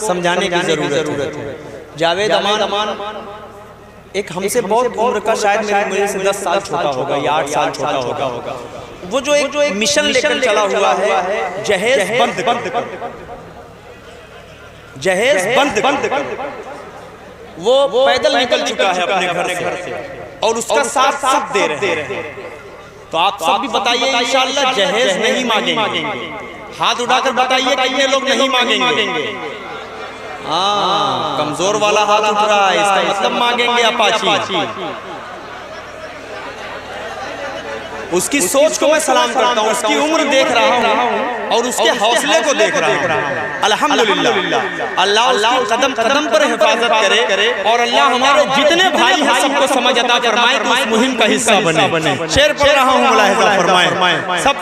समझाने की जरूरत है। जावेद अमान एक हमसे बहुत उम्र का, शायद मेरे से 10 साल छोटा होगा या 8 साल छोटा होगा। वो जो एक मिशन लेकर चला हुआ है, जहेज बंद वो पैदल निकल चुका है अपने घर से और उसका साथ सब दे रहे हैं। तो आप सब भी बताइए इंशाअल्लाह जहेज नहीं मांगेंगे। हाथ उठाकर बताइए कितने लोग नहीं मांगेंगे। हाँ, कमजोर वाला हाथ उठ रहा है, इसका मतलब मांगेंगे अपाची। उसकी सोच को मैं सलाम करता हूँ, उसकी उम्र देख रहा हूँ और उसके हौसले को देख रहा हूँ। अल्हम्दुलिल्लाह, अल्लाह कदम कदम पर हिफाजत करे और अल्लाह हमारे जितने भाई हैं सबको समझ अता फरमाए कि उस मुहिम का हिस्सा बने। शेर पढ़ रहा हूँ, मुलाहिजा फरमाए। सब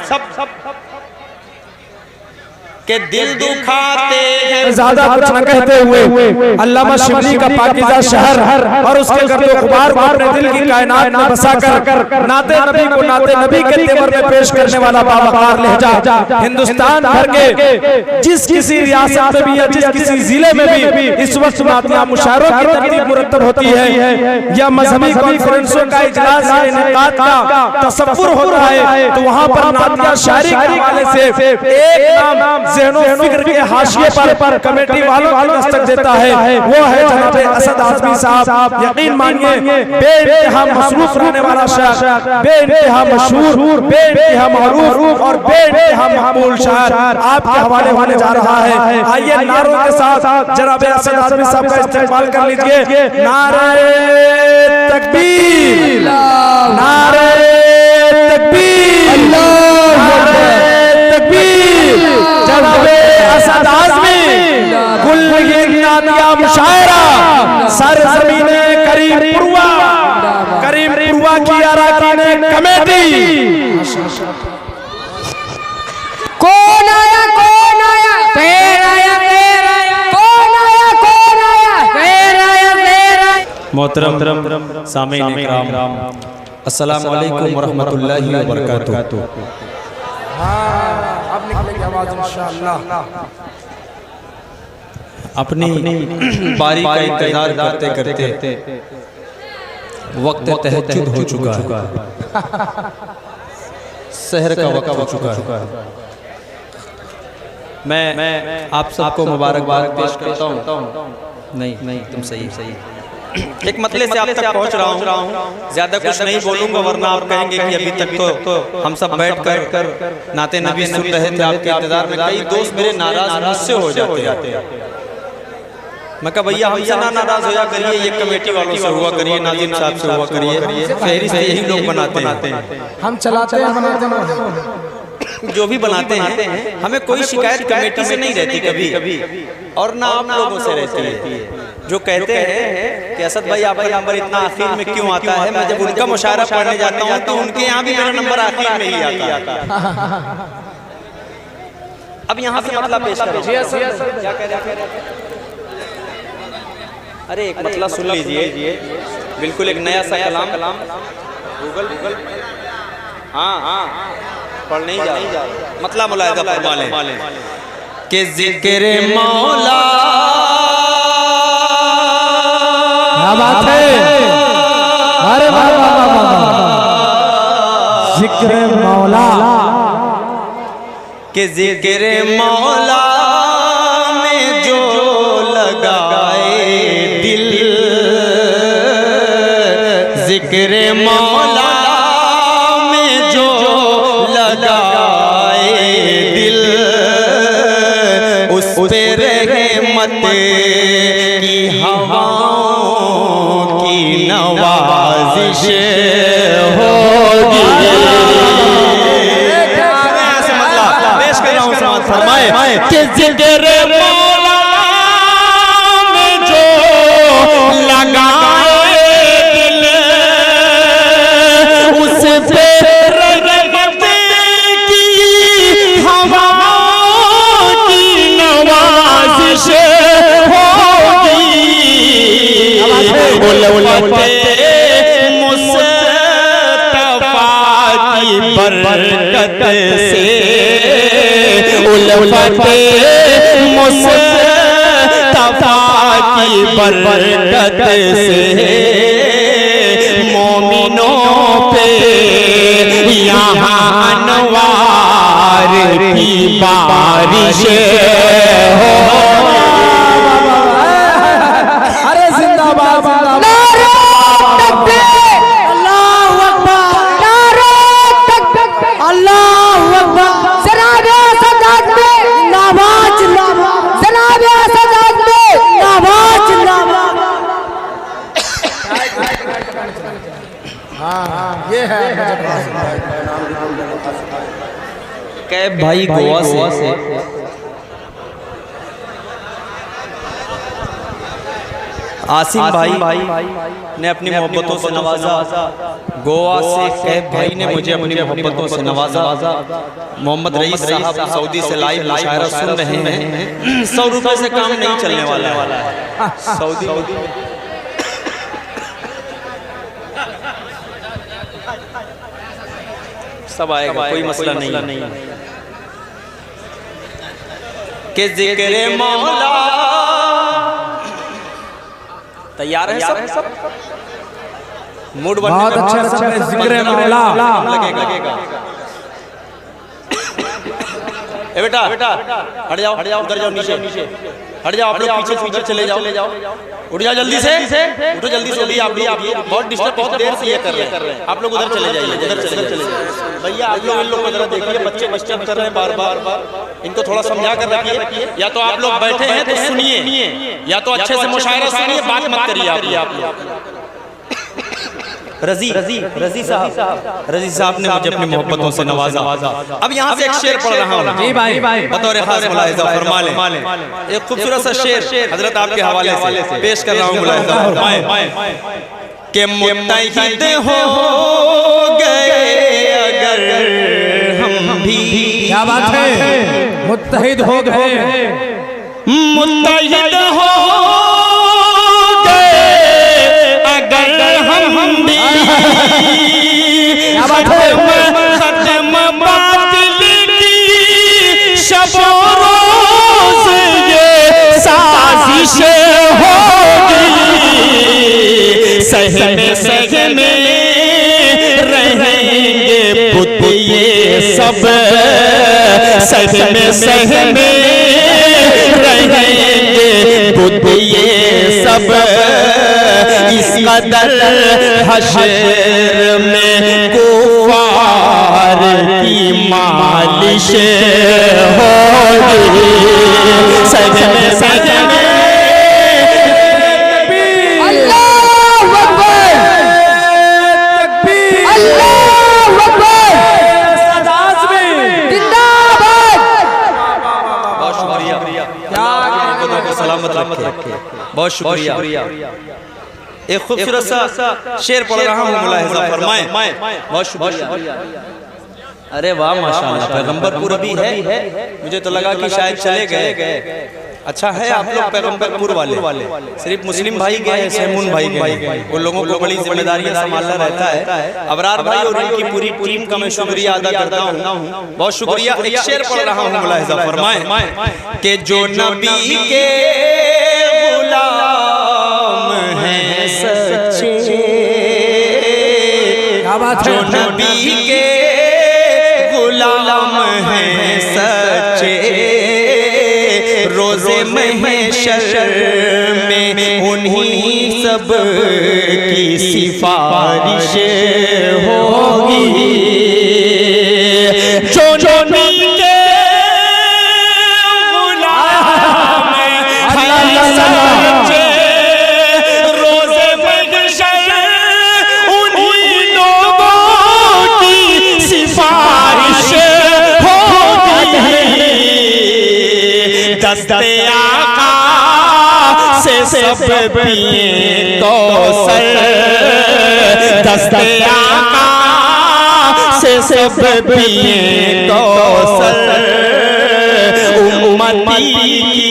के दिल दुखाते हैं, ज्यादा कुछ न कहते हुए अल्लामा शिबली का पाकीज़ा शहर और उसके गर्दो गुबार को अपने दिल की कायनात में बसा कर नाते नबी को नाते नबी के तेवर में पेश करने वाला बावकार लहजा हिंदुस्तान भर के जिस किसी रियासत में भी या जिस किसी जिले में भी इस वक्त नातिया मुशायरों की तरतीब मुरतब होती है या मजहबी कॉन्फ्रेंसों का इजलास या इनेकाद का तसव्वुर होता है, तो वहाँ पर नातिया शायरी के हवाले से एक नाम ज़हनो फिक्र के हाशिए पर कमेटी वालों को दस्तक देता है, वो है जनाब असद आज़मी साहब। यकीन मानिए बेइंतहा मसरूफ रहने वाला शायर, बेइंतहा मशहूर, बेइंतहा मारूफ और बेइंतहा मकबूल शायर आपके हवाले होने जा रहा है। आइए नारों के साथ जनाब असद आज़मी साहब का इस्तेमाल कर लीजिए। नारे तकबीर, नारे तकबीर, नारे तकबीर। जनाब असद आज़मी कुल नातिया मुशायरा सरज़मीने करीमपुरवा की अराकीन कमेटी। कौन आया कौन आया फिर आया फिर आया, कौन आया कौन आया फिर आया फिर आया। मोहतरम सामीन इकराम, अस्सलामु अलैकुम व रहमतुल्लाहि व बरकातुहू। अपनी बारी का इंतजार करते करते वक्त तहज्जुद हो चुका है, सहर का वक्त हो चुका है। मैं आप सबको मुबारकबाद पेश करता हूँ। नहीं तुम सही एक मतले से आप तक पहुंच रहा हूँ, ज्यादा कुछ नहीं बोलूंगा वरना आप कहेंगे कि अभी तक तो हम सब बैठ कर नाते नबी सुन रहे थे आपके इंतजार में। कई दोस्त मेरे नाराज मुझसे हो जाते हैं। मैं कहा भैया हमसे ना नाराज होया करिए, ये कमेटी वालों से हुआ करिए, नाज़िम साहब से हुआ करिए, फहरिस्त यही लोग बनाते हैं, हम चलाते हैं, जो भी बनाते हैं। हमें कोई शिकायत कमेटी से नहीं रहती कभी और ना आप लोगों से रहती है। जो कहते हैं कि असद भाई आपका नंबर इतना आखिर में क्यों आता है, मैं जब उनका मुशायरा पढ़ने जाता हूँ तो उनके यहाँ भी मेरा नंबर आखिर में ही आता है। अब यहाँ से मतलब पेश करें। अरे एक मतलब सुन लीजिए, बिल्कुल एक नया सा कलाम। गूगल हाँ पढ़ नहीं जा मतलब मुलाहिजा फरमा लें कि ज़िक्र मौला बात है। अरे ज़िक्र मौला के ज़िक्र मौला में जो लगाए दिल, ज़िक्र मौला में जो लगाए दिल, उस पे रहमत की हवाओं की नवाज़िश होगी। ऐसे मतलब पेश कर रहा हूँ, समाज फरमाए कि ज़िक्र मौला में जो लगाए दिल, उस पे रहमत की हवाओं की नवाज़िश होगी। मुस्तफा की बरकत से, उल्फत मुस्तफा बरकत से मोमिनों पे यहाँ अनवार की बारिश हो। अरे जिंदाबाद जिंदाबाद। अल्लाहू अकबर, नारे तकबीर, अल्लाहू अकबर। जनाबे सदात में जिंदाबाद जिंदाबाद, जनाबे सदात में जिंदाबाद जिंदाबाद। हाँ ये है कैब भाई गोवा से आसिम भाई ने अपनी मोहब्बतों से नवाजा। गोवा से कैब भाई ने मुझे अपनी मोहब्बतों से नवाजा। मोहम्मद रईस साहब सऊदी से लाइव मुशायरा सुन रहे हैं। 100 रुपए से काम नहीं चलने वाला है सऊदी में। सब आएगा, कोई मसला नहीं के जिक्र मौला। तैयार है सब? मूड बनने बहुत अच्छा जिक्र मौला लगेगा। ए बेटा हट जाओ उधर जाओ, नीचे हट जाओ, आप लोग पीछे चले जाओ। उठ जाओ जल्दी से, उठो जल्दी से। आप बहुत डिस्टर्ब, बहुत देर से ये कर रहे हैं। आप लोग उधर चले जाइए, उधर चले जाइए भैया। आप लोग इन लोग को जरा देखिए, बच्चे डिस्टर्ब कर रहे हैं बार बार। इनको थोड़ा समझा कर रखिए। या तो आप लोग बैठे हैं तो सुनिए, या तो अच्छे से मुशायरा सुनिए, बात मत करिए आप लोग। रजी साहब ने मुझे अपनी मोहब्बतों से नवाजा। अब यहाँ से एक शेर पढ़ रहा हूँ जी भाई बतौर खास मुलाहिजा फरमा लें। एक खूबसूरत सा शेर हजरत आपके हवाले से पेश कर रहा हूँ। मुलाहिजा फरमाएं कि मुत्तहिद हो गए अगर हम भी। क्या बात है, मुत्तहिद हो गए, मुत्तहिद हो खत्म बातिल की शबो रोज़ ये साजिश होगी। सहमे रहेंगे बुत ये सब, सहमे रहेंगे बुत ये सब। इस कदर हश्र में कुफार की मालिश होगी। सजमे अल्लाहू अकबर, अल्लाहू अकबर, जिंदाबाद। बहुत शुक्रिया, सलामत रखे, बहुत शुक्रिया। एक खूबसूरत सा शेर पढ़ रहा हूँ, मुलाहिजा फरमाएं। बहुत शुक्रिया। अरे वाह माशाअल्लाह, पैगंबरपुर भी है। मुझे तो लगा कि शायद चले गए। अच्छा है आप लोग पैगंबरपुर वाले। सिर्फ मुस्लिम भाई गए, सहमून भाई गए। उन लोगों को बड़ी जिम्मेदारियां संभालना रहता है। अबरार भाई और उनकी पूरी टीम का मैं शुक्रिया अदा करता हूँ। बहुत शुक्रिया। एक शेर पढ़ रहा हूँ, मुलाहिजा फरमाएं कि जो नबी के गुलाम हैं सच्चे, जो नबी के गुलाम हैं सच्चे, रोज़े महशर में उन्हीं सब की सिफारिश होगी। जो नबी के गुलाम हैं सच्चे, रोज़े महशर उन्हीं लोगों की सिफारिश होगी। दस्ते आका से सब पिए कौसर, दस्ते आका से सब पिए कौसर। उम्मती की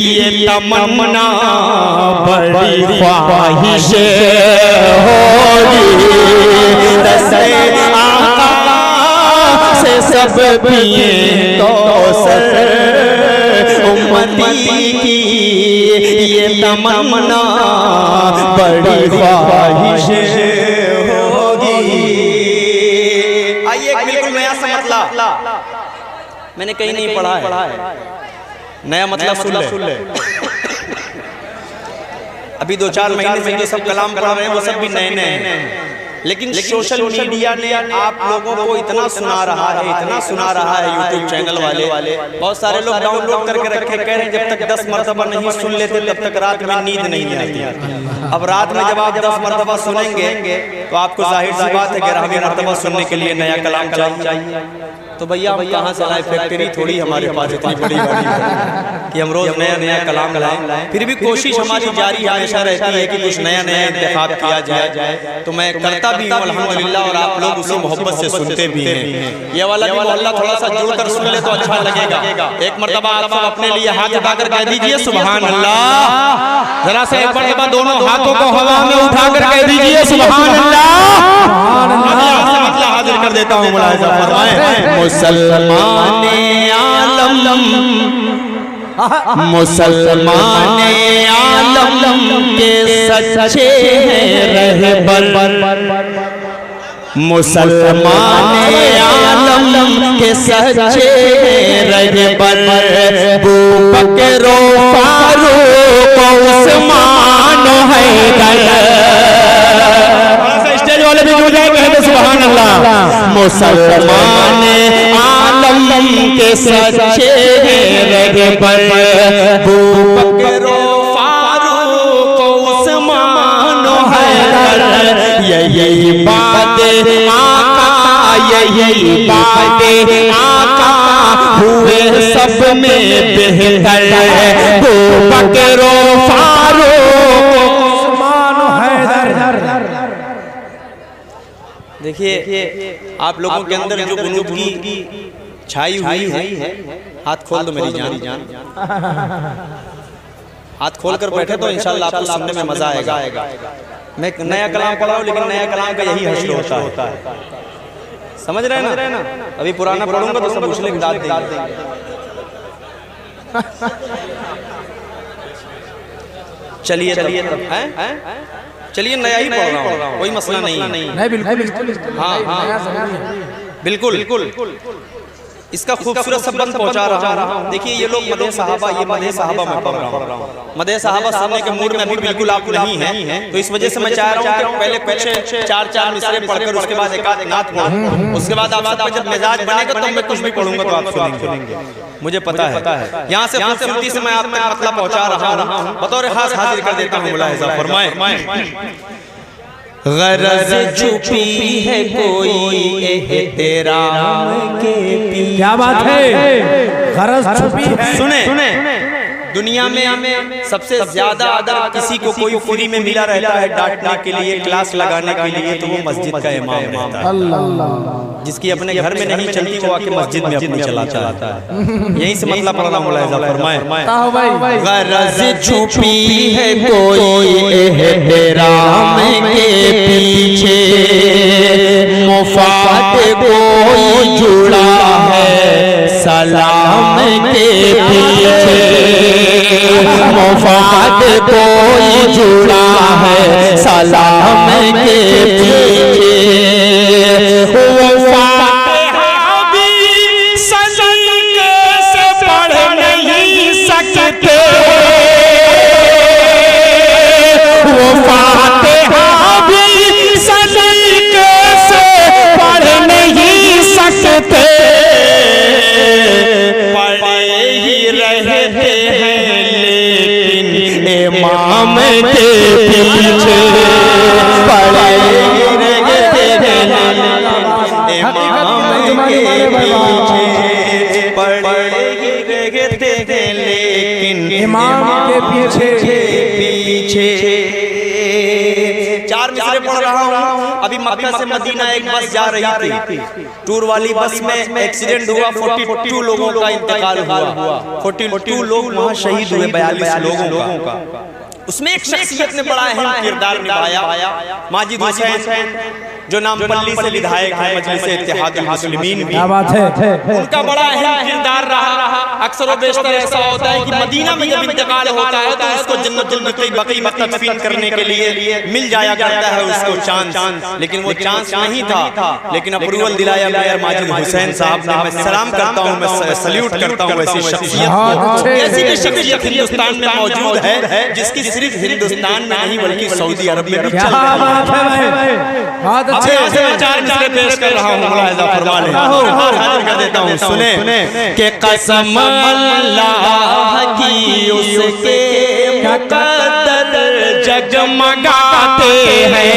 ये तमन्ना बड़ी ख्वाहिश होगी। दस्ते आका से सब पिए कौसर, उम्मती की ये तमन्ना बड़ी ख्वाहिश होगी। आइए एक बिल्कुल नया सा मतलब, मैंने कहीं नहीं पढ़ा है, नया मतलब सुन ले। अभी 2-4 महीने से जो सब कलाम पढ़ रहे हैं वो सब भी नए नए हैं, लेकिन सोशल मीडिया ने आप लोगों को इतना सुना रहा है, इतना सुना रहा है, यूट्यूब चैनल वाले बहुत सारे लोग डाउनलोड करके रखे, कह रहे हैं जब तक 10 मरतबा नहीं सुन लेते तब तक रात में नींद नहीं आती। अब रात में जब आप 10 मरतबा सुनेंगे तो आपको जाहिर सी बात है 11वीं मरतबा सुनने के लिए नया कलाम चाहिए। तो भैया हम कहाँ से लाए, फैक्ट्री थोड़ी हमारे पास इतनी बड़ी गाड़ी है कि हम रोज नया नया कलाम लाएं। फिर भी कोशिश हमारी जारी हमेशा रहती है कि कुछ नया नया इंतखाब किया जाए, तो मैं करता भी हूँ अल्हम्दुलिल्लाह, और आप लोग उसे मोहब्बत से सुनते भी हैं। ये वाला भी मोहल्ला थोड़ा सा जुड़कर सुन ले तो अच्छा लगेगा। एक मरतबा आप सब अपने लिए हाथ उठाकर कह दीजिए सुभान अल्लाह। जरा से एक मरतबा दोनों हाथों को हवा में उठाकर कह दीजिए सुभान अल्लाह। हाजिर कर देता हूँ, मुलाहिजा फरमाएं। मुसलमान आलम, मुसलमान आलम के सच्चे रहबर, मुसलमान आलम के सच्चे रहबर, बू बकर फारूक उस्मान हैदर। स्टेज वाले भी जुड़ जाए, कहते सुभान अल्लाह। मुसलमान आलम के सच्चे रहबर, बू बकर फारूक उस्मान हैदर। यही बात आका, यही बात आका हुए सब में बेहतर, बू बकर फारूक उस्मान हैदर। देखिए आप लोगों के अंदर जो गुनूद की छाई हुई है, हाथ खोल दो मेरी जान, हाथ खोल कर बैठे तो इंशाल्लाह आपको सुनने में मजा आएगा। मैं नया कलाम पढ़ा हूँ, लेकिन नया कलाम का यही हश्र होता है, समझ रहे हैं ना। अभी पुराना पढ़ूंगा तो सब उछले के दाद देंगे। चलिए तब हैं, चलिए नया ही पढ़ रहा हूँ, कोई मसला नहीं है। हाँ बिल्कुल, इसका खूबसूरत सबंध पहुंचा रहा हूँ। देखिए ये लोग मदह सहाबा, ये मदह सहाबा मैं पढ़ रहा हूँ। मदह सहाबा सुनने के मूड में अभी बिल्कुल आप नहीं है, तो इस वजह से मैं चाह रहा हूँ कि पहले कुछ 4 मिसरे पढ़कर उसके बाद एक आध नात पढ़ूं, उसके बाद आपका जब मिजाज बनेगा तो मैं कुछ भी पढ़ूंगा तो आप सुनेंगे, मुझे पता है। यहाँ से खूबसूरती से मैं आप तक मतलब पहुंचा रहा हूँ, बतौर खास हाजिर कर देता हूँ, मुलाहिजा फरमाएं। गरज छुपी है कोई एहतराम के पीछे। क्या बात है, गरज छुपी है। सुने दुनिया में सबसे ज्यादा अगर किसी को कोई फ्री में मिला रहता है डांटने के लिए, क्लास लगाने के लिए, तो वो मस्जिद का इमाम रहता है। जिसकी अपने घर में नहीं चलती वो आके मस्जिद में अपनी चलाता है। यही से मतलब पढ़ना मुलाहिजा फरमाएं। गरज छुपी है कोई एहतराम के पीछे, मुफाद कोई जुड़ा है सलाम के पीछे, मुफाद कोई जुड़ा है सलाम के पीछे। इमाम के पीछे 4 मिसरे पढ़ रहा हूँ। अभी मक्का से मदीना एक बस जा रही थी, टूर वाली बस में एक्सीडेंट हुआ, 42 लोगों का इंतकाल हुआ। 42 लोग वहाँ शहीद हुए, 42 लोगों का। उसमें एक शख्सियत ने बड़ा अहम किरदार निभाया, माजिद हुसैन, जो नामपल्ली से विधायक है, मजलिस इत्तेहादुल मुस्लिमीन भी। क्या बात है। उनका बड़ा अहम किरदार रहा। अक्सर और बेशतर ऐसा होता है कि मदीना में जब इंतकाल होता है तो उसको जन्नतुल बकी में तदफीन करने के लिए मिल जाया करता है उसको चांस, लेकिन वो चांस नहीं था। लेकिन अप्रूवल दिलाया मेयर माजिद हुसैन साहब ने। मैं सलाम करता हूँ, मैं सल्यूट करता हूँ ऐसी शख्सियत को। ऐसी भी शख्सियत हिंदुस्तान में मौजूद है जिसकी सिर्फ हिंदुस्तान में नहीं बल्कि सऊदी अरब में भी चल बहुत यहाँ से मैं चार मिसरे पेश कर रहा हूँ, मुलाहिजा फरमा लें। हाजिर कर देता हूँ, सुने कि कसम अल्लाह की उसके मुक़द्दर जगमगाते हैं।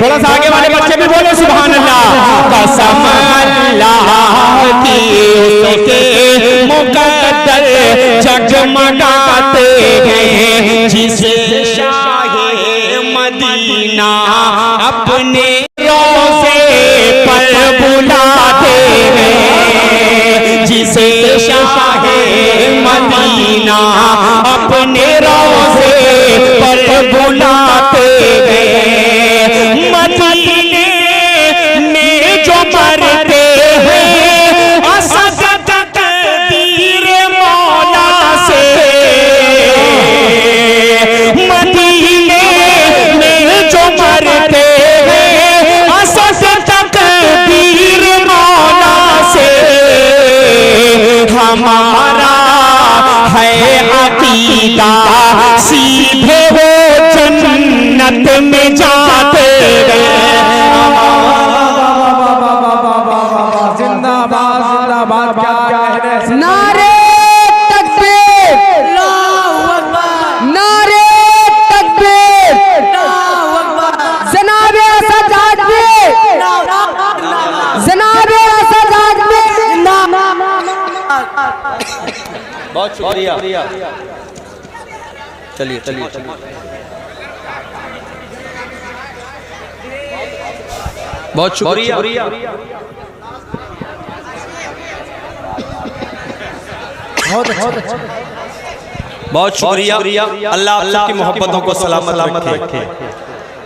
थोड़ा सा आगे वाले बच्चे भी बोले सुभान अल्लाह। कसम अल्लाह की उसके मुक़द्दर जगमगाते हैं, जिसे मदीना अपने रोज़े पर बुलाते हैं, जिसे शाहे मदीना अपने रोज़े पर बुलाते हैं। मदीने में जो मरते हैं असद तकदीर मौला से, मदीने जो मरते हैं असद तकदीर मौला से। हमारा है अकीदा सीधे वो जन्नत में जाते हैं। जिंदाबाद जिंदाबाद। क्या कहने नारे तकबीर, नारे तकबीर, जनाबे असद आदमी, जनाबे असद आदमी। बहुत शुक्रिया। चलिए चलिए बहुत शुक्रिया। बहुत शुक्रिया। अल्लाह आप सबकी मोहब्बतों को सलामत रखे।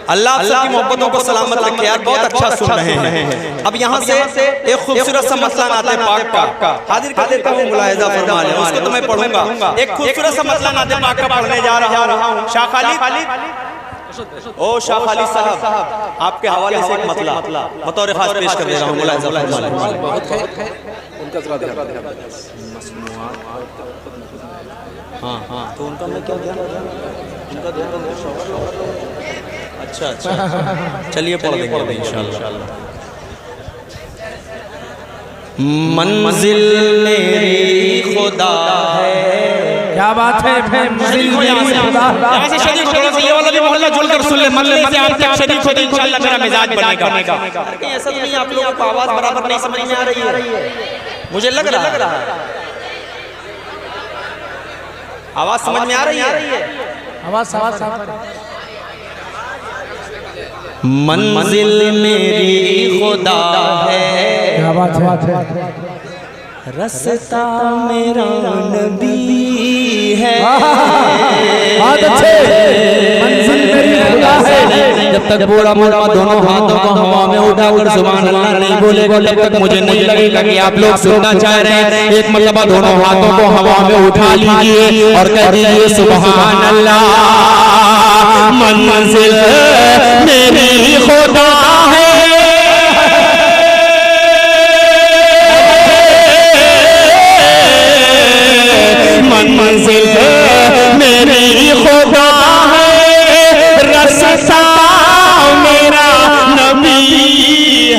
अल्लाह आप सबकी मोहब्बतों को सलामत रखे। यार बहुत अच्छा सुन रहे हैं। अब यहाँ से एक खूबसूरत सा मसला नाते पाक का हाजिर कर देता हूँ, मुलाहिजा फरमा लें। उसको तो मैं पढ़ूंगा। एक खूबसूरत सा मसला नाते पाक का पढ़ने जा रहा हूँ। शाह खालिद, ओ शाह खालिद साहब, आपके हवाले से एक मतला बतौर खास पेश कर दे रहा हूँ, मुलाहिजा फरमा लें। हाँ, तो उनका मैं क्या ध्यान उनका ध्यान। अच्छा, चलिए पढ़ देंगे इंशाअल्लाह। मंजिल मेरी खुदा है। क्या बात है। मंजिल मेरी खुदा। यहाँ से शरीक हो, थोड़ा सा ये वाला भी मोहल्ला जुड़कर सुन ले। मल्ले से आप तक शरीक हो तो इंशाअल्लाह मेरा मिजाज बनेगा। ऐसा तो नहीं आप लोगों को आवाज बराबर नहीं समझ में आ रही है, मुझे लग रहा है। आवाज समझ में आ रही है? आवाज मंजिल मेरी खुदा है। क्या बात है। रास्ता मेरा नबी है। बहुत अच्छे। मंजिल मेरी खुदा है। जब तक पूरा मोड़ा दोनों हाथों को हवा में उठाकर सुभान अल्लाह नहीं बोलेगा तब तक मुझे नहीं लगेगा कि आप लोग सुनना चाह रहे हैं। एक मरतबा दोनों हाथों को हवा में उठा लीजिए और कह दीजिए सुभान अल्लाह। मंजिल मेरी खुदा है। मंजिल मेरी खुदा है। रास्ता मेरा नबी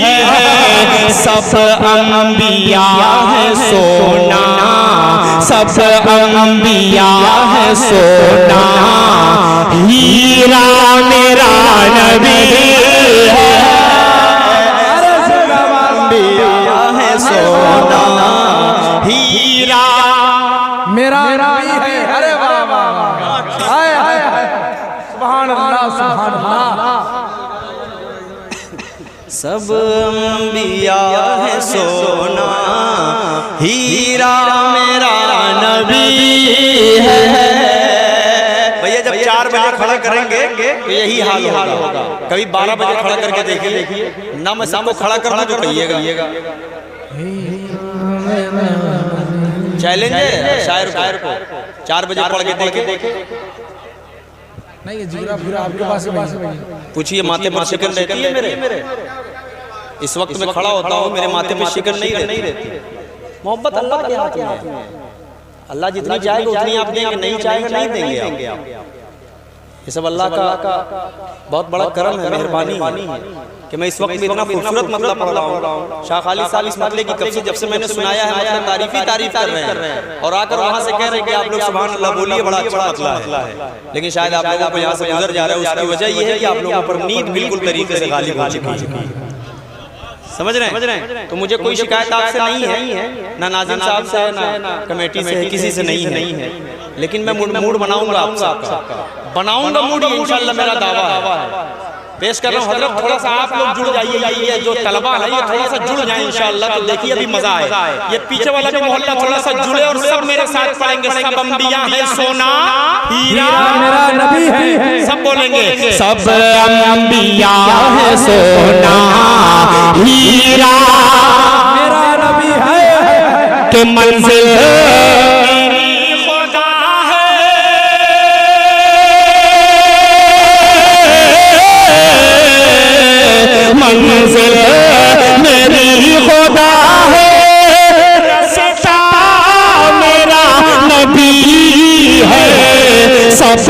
है। सब अंबिया है सोना, सब अंबिया है सोना। हीरा मेरा नबी है। अंबिया है सोना, हीरा मेरा नबी है। अरे वाह वाह, हाय हाय हाय, सुभान अल्लाह सुभान अल्लाह। सब अंबिया है सोना, हीरा मेरा नबी है। तो यही हाल होगा। कभी 12 बजे खड़ा करके देखिए ना, मैं सबको खड़ा कर दूं तो कहिएगा। चैलेंज है शायर को 4 बजे पढ़ के देखे। नहीं ये जीरा पूरा आपके पास है, पूछिए माथे पर शिकन रहती है मेरे? इस वक्त मैं खड़ा होता हूँ, मेरे माथे पर शिकन नहीं रहती। मोहब्बत अल्लाह के हाथ में है। अल्लाह जितनी चाहेगा उतनी आप देंगे, नहीं चाहेगा नहीं देंगे आप। ये सब अल्लाह का बहुत बड़ा करम है, मेहरबानी है कि मैं इस वक्त में इतना खूबसूरत मतलब पढ़ रहा हूँ। शाह खालिद साहब इस मतले की कब से जब से मैंने सुनाया है मतलब तारीफ कर रहे हैं, और आकर वहाँ से कह रहे हैं कि आप लोग सुभान अल्लाह बोलिए, बड़ा अच्छा मतला है। लेकिन शायद आप लोगों को यहाँ से गुजर जा रहा है, उसकी वजह ये है कि आप लोगों पर नींद बिल्कुल तरीके से गालिब हो चुकी है। समझ रहे हैं? तो मुझे कोई शिकायत आपसे नहीं है, ना नाज़िम साहब से है, ना कमेटी से, किसी से नहीं है। लेकिन मैं मूड बनाऊंगा बनाऊंगा मूड, इंशाल्लाह मेरा दावा है। पेश कर रहा हूँ हजरत, थोड़ा सा आप लोग जुड़ जाइए, ये जो तलबा है ये थोड़ा सा जुड़ जाए इंशाल्लाह, तो देखिए अभी मजा आए। ये पीछे वाला भी मोहल्ला थोड़ा सा जुड़े और सब मेरे साथ पढ़ेंगे। सब अंबिया है सोना हीरा मेरा नबी है, सब बोलेंगे। सब अंबिया है सोना हीरा मेरा नबी है के मंजिल मंजिल मेरी खुदा है, रास्ता मेरा नबी है। सब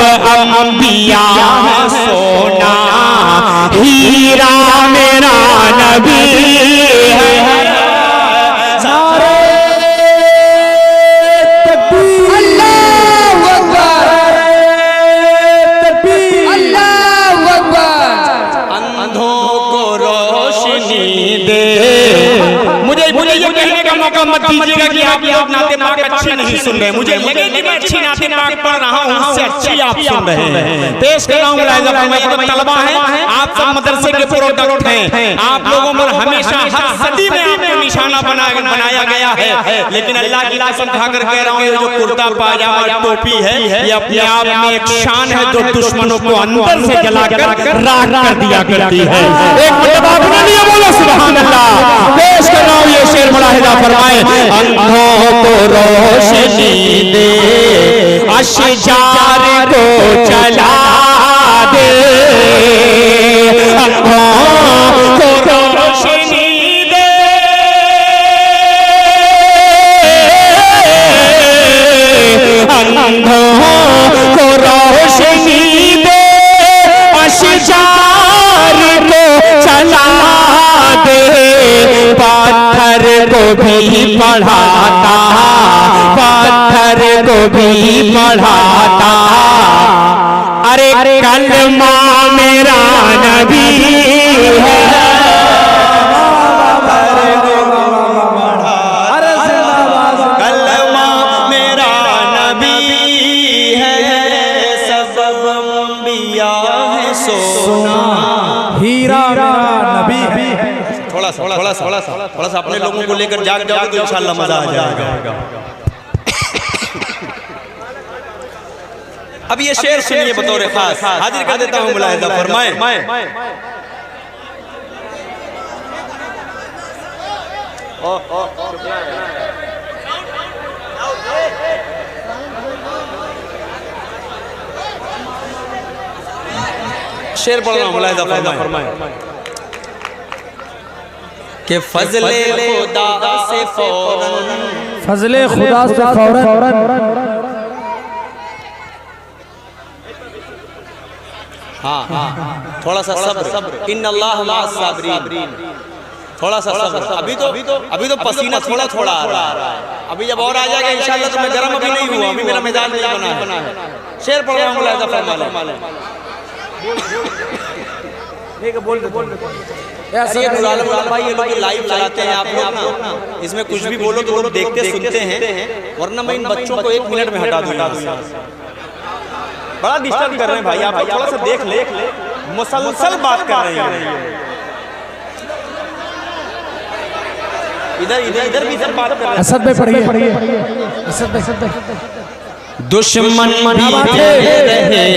अंबिया है सोना हीरा मेरा नबी है। अल्लाहू अकबर, अल्लाहू अकबर। अंधों को रोशनी दे। मुझे ये कहने का मौका मत दीजिएगा कि आप लोग नाते पाक अच्छी नहीं सुन रहे। मुझे लगे कि मैं अच्छी नाते पाक पढ़ रहा हूँ, उससे अच्छी आप सुन रहे हैं। पेश कर रहा हूँ मुलाहिजा फरमाइए, जो तलबा है आप सब मदरसे के प्रोडक्ट हैं। आप लोगों पर हमेशा हर सदी में आपको निशाना बनाया गया है। लेकिन अल्लाह की कसम खाकर कह रहा हूँ, ये जो कुर्ता पाजामा टोपी है ये अपने आप में एक शान है जो दुश्मनों को अंदर से जलाकर राख कर दिया करती है। एक मर्तबा अपने लिए बोलो सुभान अल्लाह। पेश कर रहा हूँ ये शेर मुलाहिजा फरमाए। अंधों को रोशनी दे, अशजार को चला दे। अंधों को रोशनी दे, अंधों को रोशनी दे, अशजार को चला दे। पत्थर को भी पढ़ाता, पत्थर को भी पढ़ाता। अरे कलमा मेरा नबी है। कलमा मेरा नबी है, सब अंबिया है सोना हीरा मेरा नबी है। थोड़ा सा अपने लोगों को लेकर जाग जाओगे तो इंशाल्लाह मजा आ जाएगा। अब ये शेर सुनिए बतौर खास, हाजिर कर देता हूँ मुलाहिजा फरमाएं। शेर पढ़ रहा हूँ मुलाहिजा फरमाएं कि फजले खुदा से फौरन, फजले खुदा से फौरन। हाँ थोड़ा सा सब्र, इन्नल्लाह मअस साबिरीन। थोड़ा सा सब्र। अभी तो पसीना थोड़ा आ रहा है। अभी जब और आ जाएगा इंशाल्लाह तो मैं गर्म अभी नहीं हुआ, अभी मेरा मिजाज नहीं बना है। शेर पढ़ रहा हूँ मुलाहिजा फरमाएं। अरे नूर आलम भाई ये लोग लाइव चलाते हैं, आप लोग ना इसमें कुछ भी बोलो तो लोग देखते सुनते हैं, वरना मैं इन बच्चों को 1 मिनट में हटा दूंगा। बड़ा डिस्टर्ब कर रहे हैं भाई, आप थोड़ा सा देख ले, मुसलसल बात कर रहे हैं। इधर भी बात कर रहे हैं। असद भाई पढ़िए, असद भाई दुश्मन भी दे रहे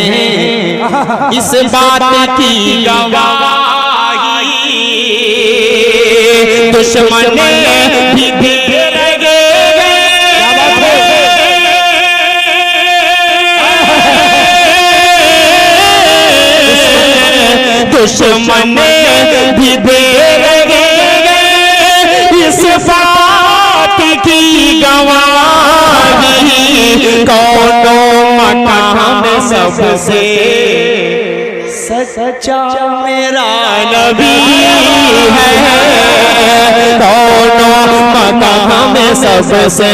हैं इस बात की गवाही, दुश्मन भी दे रहे दुश्मन भी दे रहे इस बात की गवाही, कौनों मकाम सबसे सच्चा मेरा नबी है, कौनों मकाम सबसे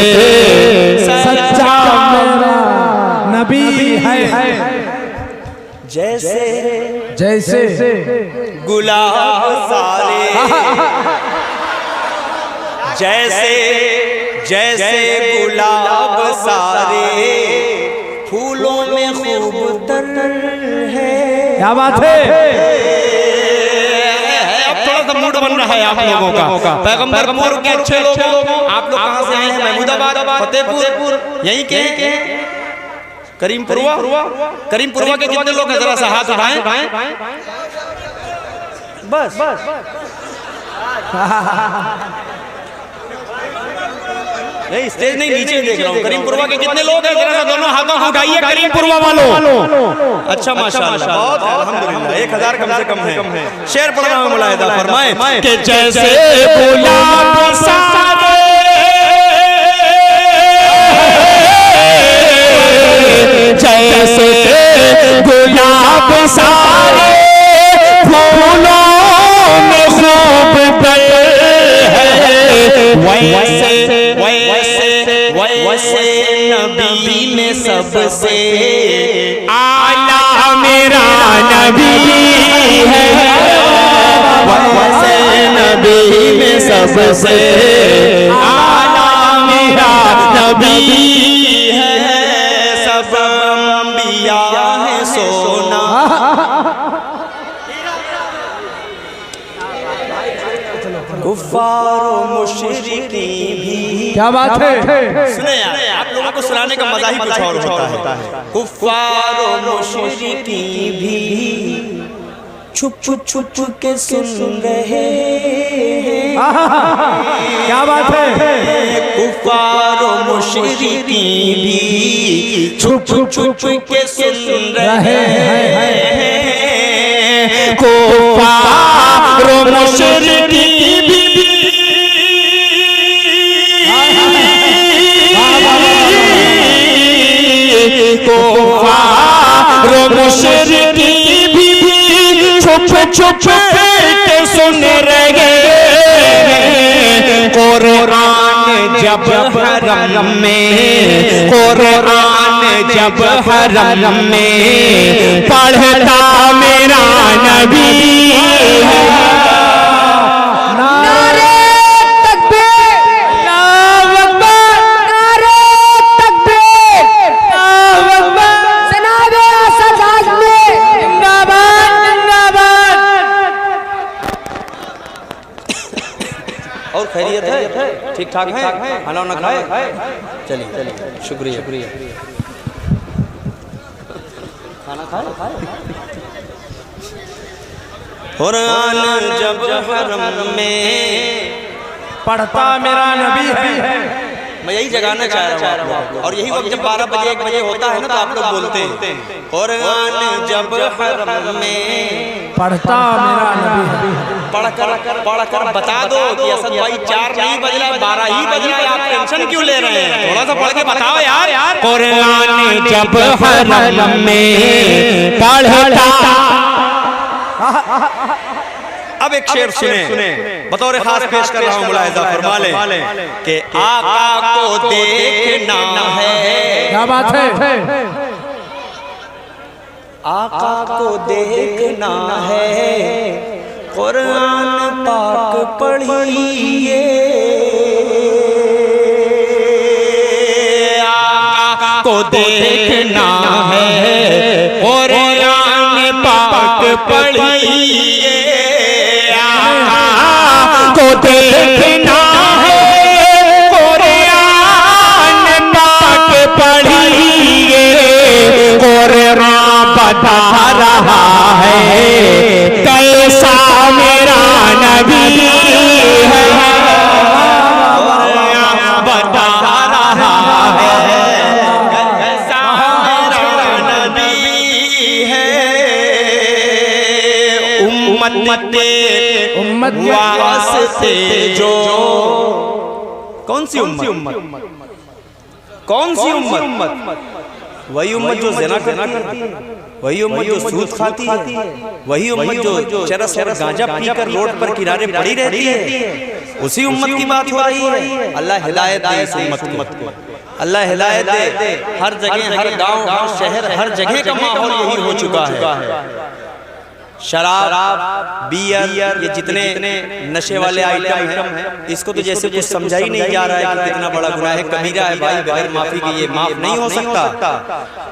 सच्चा मेरा नबी है। जैसे जैसे गुलाब सारे, जैसे जैसे गुलाब सारे फूलों में खूब तर है। क्या बात है? अब थोड़ा सा मूड बन रहा है आप लोगों का। पैगंबरपुर के अच्छे लोग, आप लोग कहाँ से आए हैं? महमूदाबाद, फतेहपुर, यहीं के करीमपुरवा के कितने लोग हैं? जरा सा हाथ उठाएं। बस नहीं, स्टेज नहीं, नीचे देख रहा हूँ। करीमपुरवा के कितने लोग हैं? जरा सा दोनों हाथों को उठाइए करीमपुरवा वालों। अच्छा माशाल्लाह, बहुत अल्हम्दुलिल्लाह। 1000 कम से कम है। शेर पढ़ रहा हूँ, मुलाहिदा फरमाएं कि जैसे गुलाब सारे, जैसे गुलाब सारे फूलों में खूब तर है, वैसे नबी में सबसे आला मेरा नबी है, वैसे नबी में सबसे आला मेरा नबी है। सब अंबिया है सोना, कुफ्फार मुशरिकीन भी। क्या बात है? सुने यार, आप लोगों को सुनाने का मजा ही कुछ और होता है। कुफ्फार मुशरिकीन भी छुप छुप के सुन रहे हैं। क्या बात है? कुफ्फार मुशरिकीन भी छुप छुप के सुन रहे हैं। कुफ्फार मुशरिकीन भी कुफ्फार मुशरिकीन भी छुप के सुन रहे हैं। कुरान जब हरम में, कुरान जब हरम में पढ़ता मेरा नबी है। नारे तकबीर, अल्लाहु अकबर, नारे तकबीर, अल्लाहु अकबर, जनाबे असद आज़मी, जिंदाबाद जिंदाबाद। और खैरियत है? ठीक ठाक है? खाना ना खाए? चलिए, शुक्रिया। खाना खाए? कुरान जब हरम में पढ़ता मेरा नबी है। मैं यही जगाना चाह रहा हूँ। और यही वक्त जब 12 बजे 1 बजे होता है ना, तो आप लोग बोलते हैं कुरान जब हरम में पढ़ता मेरा नबी है। पढ़कर बता दो कि असद भाई 4 नहीं बज रहा है, 12 ही बज रहा है। आप टेंशन क्यों ले रहे हैं? थोड़ा सा पढ़ के बताओ यार। कुरान जब हरम में पढ़ता। अब एक शेर सुने, बतौर खास पेश कर रहा हूँ, मुलाहिजा फरमा लें कि आका को देखना है। क्या बात है? आका को देखना है, कुरान पाक पढ़िए। आका को देखना है, कुरान पाक पढ़िए। आका को देखना है, कुरान पाक पढ़िए। बता रहा है कैसा मेरा नबी है, बता रहा है कैसा मेरा नबी है। उम्मत वास्ते जो, कौन सी उम्मत, कौन सी उम्मत? वही उम्मत जो ज़िना करती है, वही उम्मत जो सूद खाती है, वही उम्मत जो चरस और गांजा पीकर रोड पर किनारे पड़ी रहती है, उसी उम्मत की बात हो रही है। अल्लाह हिदायत दे इस उम्मत को, अल्लाह हिदायत दे। हर जगह, हर गांव, हर शहर, हर जगह का माहौल यही हो चुका है। शराब, बियर, ये जितने नशे वाले आइटम हैं, इसको तो जैसे कुछ समझा ही नहीं जा रहा है कि कितना बड़ा गुनाह है, कबीरा है भाई, बगैर माफी के ये माफ नहीं हो सकता।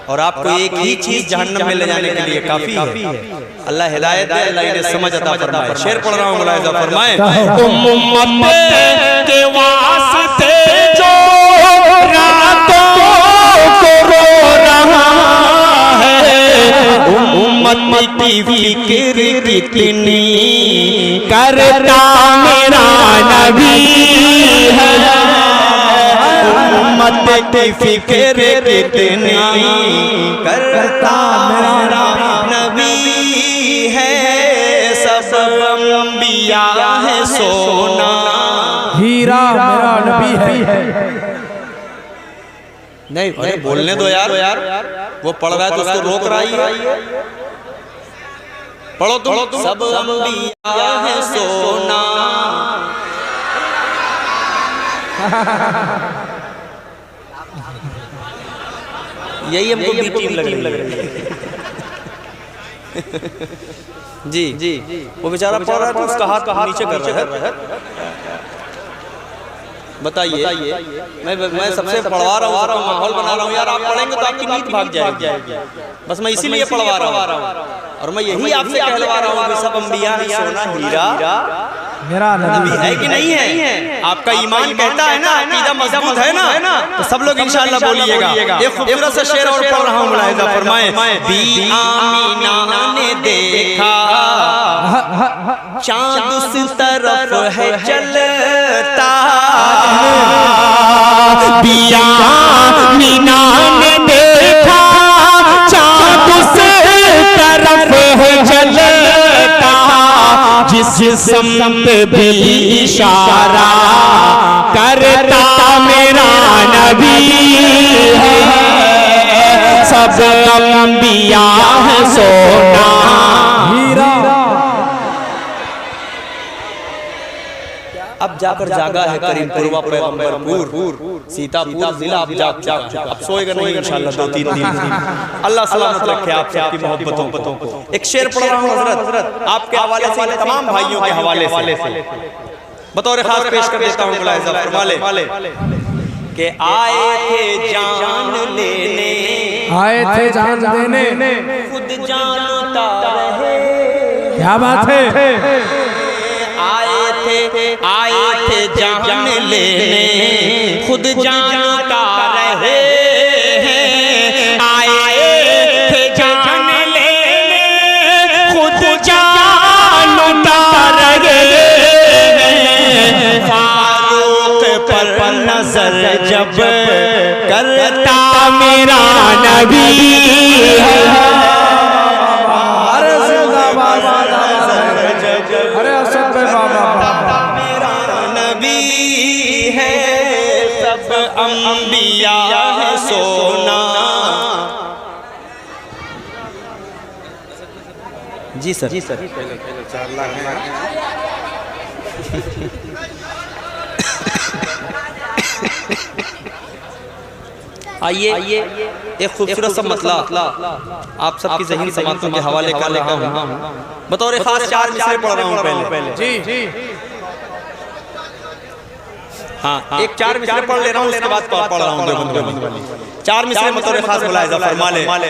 और आपको एक ही चीज जहन्नम में ले जाने के लिए काफी है। अल्लाह हिदायत दे, अल्लाह इन्हें समझ अता फरमाए। शेर पढ़ रहा हूँ, मुलाहिजा फरमाए। उम्मत के वास्ते जो रातों को रो रहा है, उम्मत की फिक्र कितनी करता मेरा नबी है, उम्मत की फिक्र कितनी करता मेरा नबी है। सब अंबिया है सोना, हीरा मेरा नबी है। नहीं, अरे बोलने दो यार, वो पढ़ रहा है तो उसको रोक रही है। पढ़ो तुम। सब अंबिया है सोना, यही हमको बी टीम लग रही है। जी, वो बेचारा पढ़ रहा है तो उसका हाथ नीचे कर रहा है। बताइए, मैं सबसे पढ़वा रहा हूँ, माहौल बना रहा हूँ यार। आप पढ़ेंगे तो आपकी नींद भाग जाएगी। बस मैं इसीलिए पढ़वा रहा हूँ, और मैं यही आपसे कहलवा रहा हूँ कि सब अंबिया है सोना, हीरा मेरा नबी है कि नहीं है? आपका ईमान कहता है ना, अकीदा मजबूत है ना, तो सब लोग इंशाअल्लाह बोलिएगा। एक खूबसूरत सा शेर और पढ़ रहा हूँ, मुलाहिजा फरमाए। बी आमीना ने देखा चांद उस तरफ है चलता, बिया मीना ने देखा चाँद उस तरफ है चलता, जिस समत भी इशारा करता मेरा नबी है। सब अंबिया है सोना, हीरा। अब जाकर जागा है करीमपुरवा पैगंबरपुर, सीतापुर जिला। अब जाग, अब सोएगा नहीं इंशाअल्लाह 2-3 दिन। अल्लाह सलामत रखे आप सबकी मोहब्बतों को। एक शेर पढ़ रहा हूँ हजरत, आपके हवाले से, तमाम भाइयों के हवाले से बतौर खास पेश कर देता हूँ। मुलाहिजा फरमाले के आए थे जान लेने, आए थे जान देने, खुद जानता रहे। क्या बात है? आए थे जान लेने, खुद जानता रहे हैं। आए थे जान लेने, खुद जानता रहे हैं। फारूक पर नजर जब करता मेरा नबी है, अंबिया है सोना। जी सर, आइए एक खूबसूरत सा मतला आप सबकी ज़हीन समातों के हवाले कर रहा हूँ। बतौर खास 4 मिसरे पढ़ रहा हूँ पहले। जी, हाँ, एक 4 मिसरे पढ़ ले रहा हूँ, उसके बाद पढ़ रहा हूँ 4 मिसरे बतौर खास मुलाहिजा फरमा ले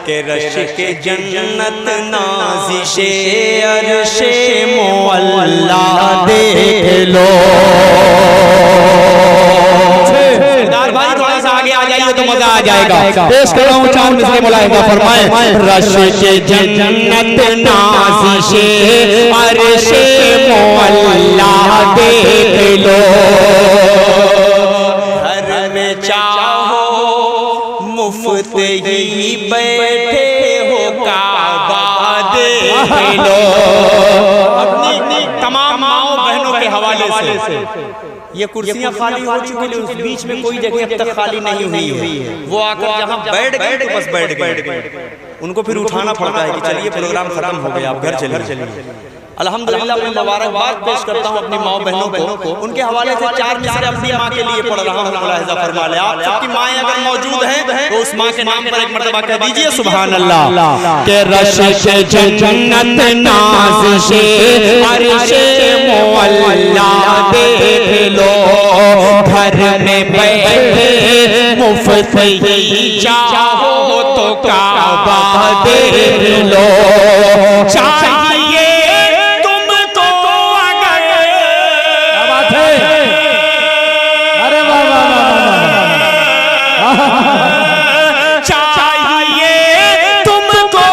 के रश के जन्नत नाज़िशे अर्शे मुअल्ला देख लो। भाई थोड़ा सा आगे आ जाइए तो मजा आ जाएगा। पेश कर रहा हूँ चांद मिसरे मुलाहिजा फरमाए। रश के जन्नत नाज़िशे अर्शे मौला देख लो, घर में चाहो मुफ्त ही बैठे हो काबा देख लो। अपनी तमाम माओ बहनों के हवाले से ये कुर्सियां खाली हो चुकी हैं, उस बीच में कोई जगह अब तक खाली नहीं हुई है। वो आकर जहाँ बैठ गए तो बस बैठ गए, उनको फिर उठाना पड़ता है कि चलिए प्रोग्राम खत्म हो गया, आप घर चलिए। अल्हम्दुलिल्लाह मैं मुबारकबाद पेश करता हूँ अपनी माँ बहनों को, उनके हवाले से 4 मिसरे अपनी माँ के लिए पढ़ रहा हूँ। मुलाहिजा फरमा ले, आप सबकी माएँ अगर मौजूद हैं तो उस माँ के नाम पर एक मर्तबा कह दीजिए सुभान अल्लाह। के रश के जन्नत नाज़िशे अर्शे मौला देख लो, घर में बैठे मुफ्त ही चाहो तो काबा देख लो। चाहिए तुमको अगर, अरे वाह चाहिए तुमको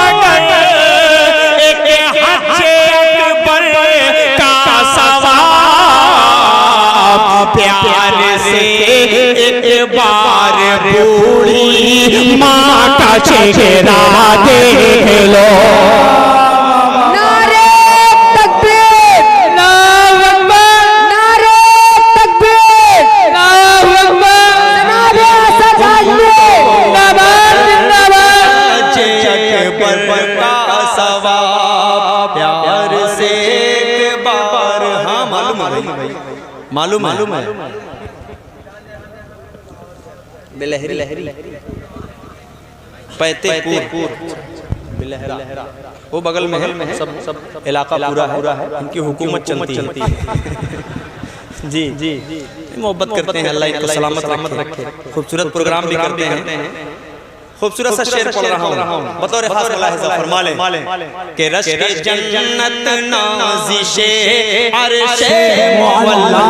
अगर एक हज्जे अकबर का सवाब, प्यार से एक बार बूढ़ी माँ का चेहरा देख लो। नारे तकबीर, अल्लाहु अकबर, नारे तकबीर, अल्लाहु अकबर, जनाबे असद हाजिर, जिंदाबाद जिंदाबाद। अकबर का सवाब प्यार से एक बार। हाँ मालूम है बिलहरी पैतेपुर बिलहरा वो बगल में है, सब इलाका पूरा है, इनकी हुकूमत चलती है। जी मोहब्बत करते हैं, अल्लाह इनको सलामत रखे। खूबसूरत प्रोग्राम भी करते हैं। खूबसूरत सा शेर पढ़ रहा हूँ बतौर खास मुलाहिजा फरमा लें कि रश के जन्नत नाज़िशे अर्शे मौला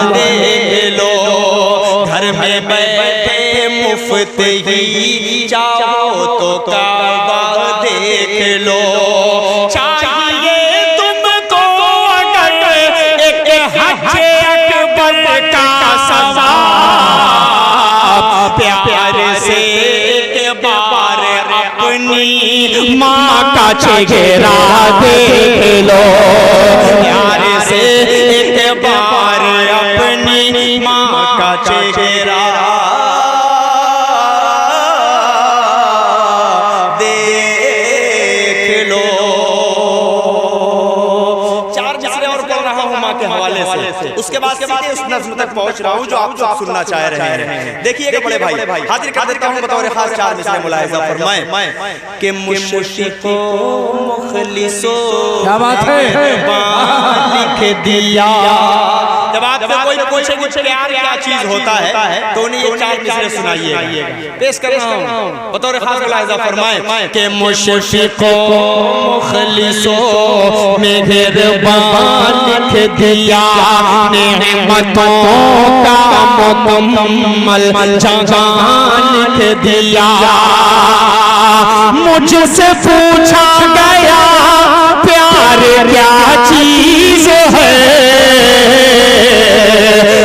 देख लो, घर में बैठे मुफ्त ही चाहो तो काबा देख लो। चाहिए तुमको अगर एक हज्जे अकबर का सवाब, प्यार से बार अपनी माँ का चेहरा देख लो, प्यार से एक बार अपनी माँ का चेहरा देख लो। 4 मिसरे और पढ़ रहा हूँ माँ के हवाले से, उसके बाद सीधे उस नज़्म तक पहुँच रहा हूँ जो आप सुनना चाह रहे हैं। देखिएगा बड़े भाई, हाजिर कादिर का हूँ बतौर खास 4 मिसरे मुलाहिजा फरमाएं कि मुश्किको मुखलिसो क्या बात है, लिख दिया। जब आपसे कोई पूछे कि प्यार क्या चीज होता है तो उन्हें ये 4 मिसरे सुनाइएगा। पेश कर रहा हूँ बतौर खास मुलाहिजा फरमाएं कि मुश्किको मुखलिसो मेहरबान लिख दिया, नेमतों का मुकम्मल जहान लिख दिया। मुझसे पूछा गया प्यार क्या चीज है,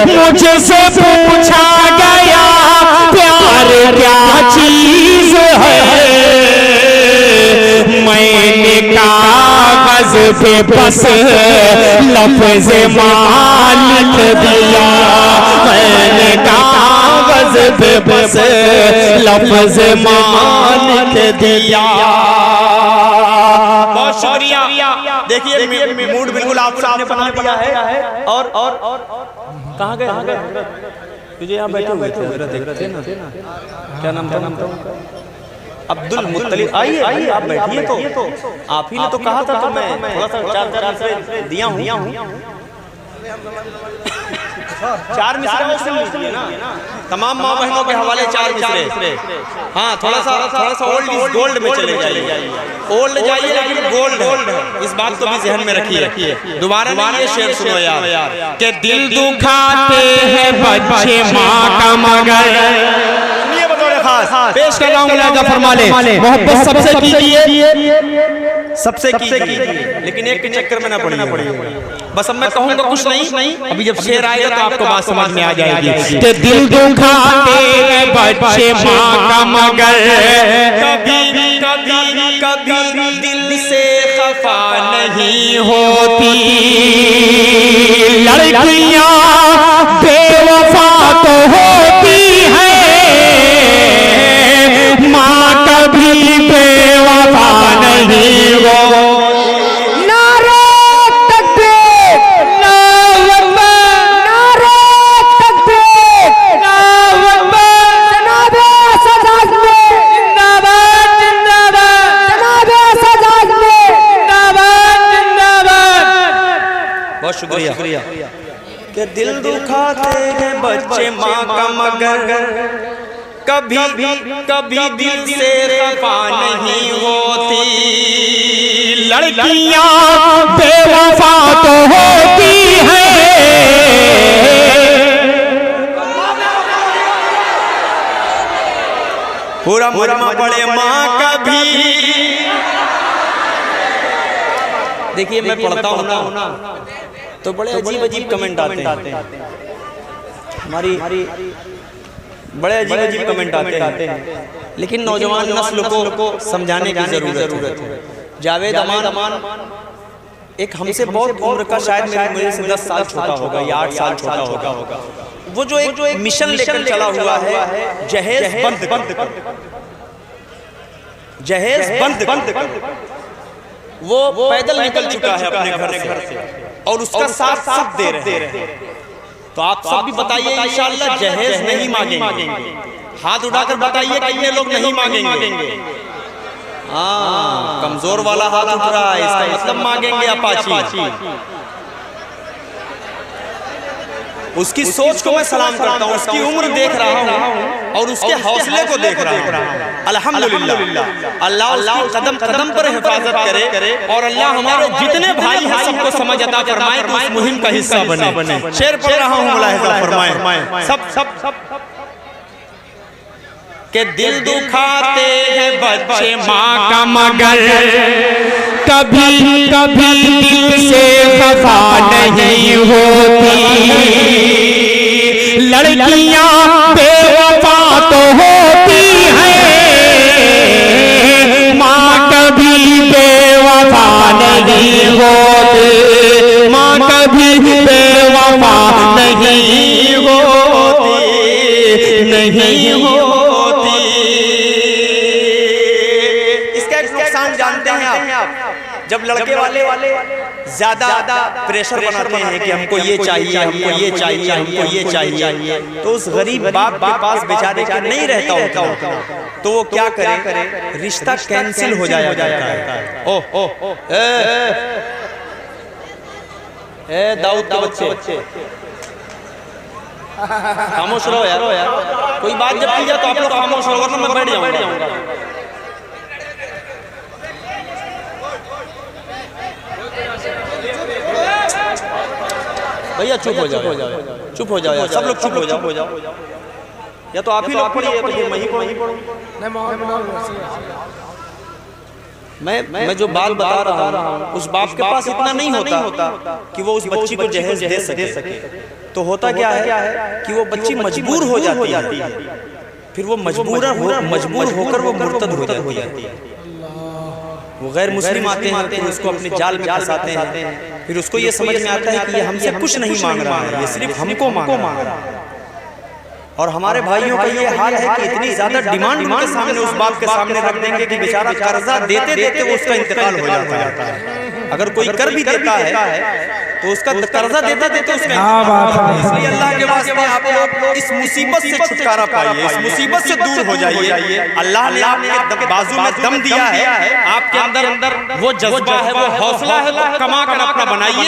मुझसे पूछा गया प्यार क्या चीज है। मैंने कागज पे बस लफ्ज माँ लिख दिया, मैंने कागज पे बस लफ्ज माँ लिख दिया। बहुत शुक्रिया। देखिए मूड बिल्कुल आप सामने बना दिया है। और कहाँ गए तुझे यहाँ बैठे हुए थे, देखते ना क्या नाम था अब्दुल मुत्तलिब। आइए आप बैठिए, तो आप ही ने तो कहा था, तो मैं थोड़ा सा 4 मिसरे दिया हूँ। 4 मिसरे सुन लीजिए ना, तमाम माँ बहनों के हवाले 4 मिसरे। हाँ, थोड़ा सा ओल्ड इज गोल्ड में चले जाइए, ओल्ड जाइए लेकिन गोल्ड, इस बात को भी ज़हन में रखिए। दोबारा नहीं ये शेर सुनो यार, के दिल दुखाते हैं बच्चे माँ का मगर। पेश कर रहा हूँ मुलाहिजा फरमा ले, मोहब्बत सबसे कीजिए, सबसे कीजिए, लेकिन एक के चक्कर में ना पड़िए। बस अब मैं कहूँगा कुछ नहीं, अभी जब शेर आएगा तो आपको बात समझ में आ जाएगी। के दिल दुखाते हैं बच्चे माँ का मगर, कभी दिल से खफा नहीं होती लड़कियाँ बेवफा तो होती है, माँ कभी बेवफा नहीं हो। नारे तकबीर, अल्लाहू अकबर, नारे तकबीर, अल्लाहू अकबर, जनाबे सजाद में जिंदाबाद जिंदाबाद, जनाबे सजाद में जिंदाबाद जिंदाबाद। बहुत शुक्रिया। कि दिल दुखाते हैं बच्चे माँ का मगर, कभी दिल से खफा नहीं होती लड़कियाँ बेवफा तो होती है, पूरा पड़े माँ कभी। देखिए मैं पढ़ता हूँ ना तो बड़े अजीब कमेंट आते हैं हमारी, बड़े अजीब कमेंट आते हैं, लेकिन नौजवान नस्ल को समझाने की जरूरत है। जावेद अमान एक हमसे बहुत उम्र का, शायद मेरे से 10 साल छोटा होगा या 8 साल छोटा होगा। वो जो एक मिशन लेकर चला हुआ है, जहेज बंद वो पैदल निकल चुका है अपने घर से और उसका साथ सब दे रहे हैं। तो आप सब भी बताइए इंशाअल्लाह जहेज नहीं मांगेंगे, हाथ उठाकर बताइए कितने लोग नहीं मांगेंगे। हाँ, कमजोर वाला हाथ उठ रहा है, इसका मतलब मांगेंगे अपाची। उसकी सोच को मैं सलाम करता हूँ, उसकी उम्र देख रहा हूँ और उसके हौसले को देख रहा हूँ। अल्हम्दुलिल्लाह, अल्लाह कदम कदम पर हिफाजत करे और अल्लाह हमारे जितने भाई हैं सबको समझ अता फरमाए कि उस मुहिम का हिस्सा बने। शेर पढ़ रहा हूँ, मुलाहिजा फरमाए। सब के दिल दुखाते हैं बच्चे माँ का मगर, कभी दिल से खफा नहीं होती लड़कियाँ बेवफा तो होती है, माँ कभी बेवफा नहीं होती, माँ कभी बेवफा नहीं होती। जानते हैं आप, जब लड़के वाले ज्यादा प्रेशर बनाते हैं कि हमको ये चाहिए, हमको ये चाहिए, हमको ये चाहिए, तो उस गरीब बाप के पास बेचारे के नहीं रहता होता, तो वो क्या करे, रिश्ता कैंसिल हो जाता है। ए दाऊद के बच्चे खामोश रहो यार, कोई बात जब की जाए तो आप लोग खामोश रहो वरना मैं बैठ जाऊंगा। भैया चुप हो जाओ यार, सब लोग चुप हो जाओ। या तो आप ही लोग पढ़िए, मैं ही पढ़ूं। मैं जो बात बता रहा हूँ उस बाप के पास इतना नहीं होता कि वो उस बच्ची को जहेज दे सके। तो होता क्या है कि वो बच्ची मजबूर हो जाती है, फिर वो मजबूर होकर वो मुर्तद हो जाती है। वो गैर मुस्लिम आते हैं, फिर उसको अपने जाल में फंसाते हैं, फिर उसको ये समझ में आता है कि ये हमसे कुछ नहीं मांग रहा है, ये सिर्फ हमको मांग रहा है। और हमारे भाइयों का ये हाल है कि इतनी ज्यादा डिमांड उनके सामने, उस बाप के सामने रख देंगे कि बेचारा कर्जा देते देते वो उसका इंतकाल हो जाता है। अगर कोई कर भी देता है तो उसका कर्जा देते देते उसका इसलिए अल्लाह के वास्ते आप लोग इस मुसीबत से छुटकारा पाइए, इस मुसीबत से दूर हो जाइए। अल्लाह ने आपके बाजू में दम दिया है, आपके अंदर वो जज्बा है, वो हौसला है, तो कमा कर अपना बनाइए,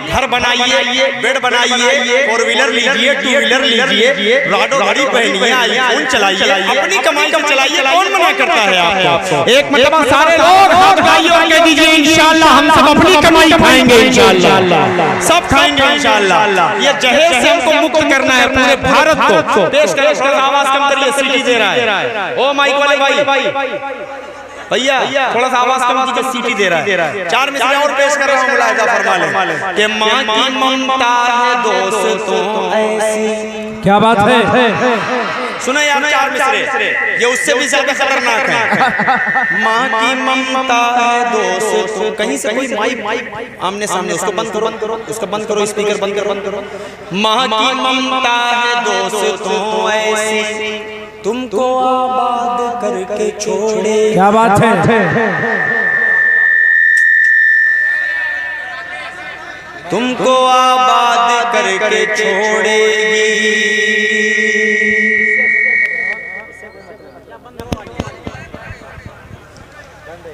घर बनाइए, बेड बनाइए, 4 व्हीलर लीजिए, 2 व्हीलर लीजिए, राडो गाड़ी पहनिए, आईफोन चलाइए, अपनी कमाई से चलाइए। कौन मना करता है आपको? एक मतलब सारे लोग हाथ उठाइए और कह दीजिए इंशाअल्लाह हम सब अपनी कमाई खाएंगे, इंशाअल्लाह सब खाएंगे इंशाअल्लाह। ये जहेज से हमको मुक्त करना है पूरे भारत को। पेश करें, आवाज कम करिए, सीटी दे रहा है। ओ माइक वाले भाई भैया थोड़ा सा आवाज कम कीजिए, सीटी दे रहा है। 4 मिसरे और पेश कर रहा हूं, मुलाहिजा फरमा लें कि मां की ममता है दोस्तों ऐसी। क्या बात है? सुना यार 4 मिसरे, ये उससे भी ज्यादा खतरनाक है। माँ की ममता है दोस्तों, कहीं से कोई माइक आमने सामने, उसको बंद करो, उसका बंद करो, स्पीकर बंद करो। माँ की ममता है दोस्तों ऐसी, तुमको आबाद करके छोड़े। क्या बात है? तुमको आबाद करके छोड़ेगी।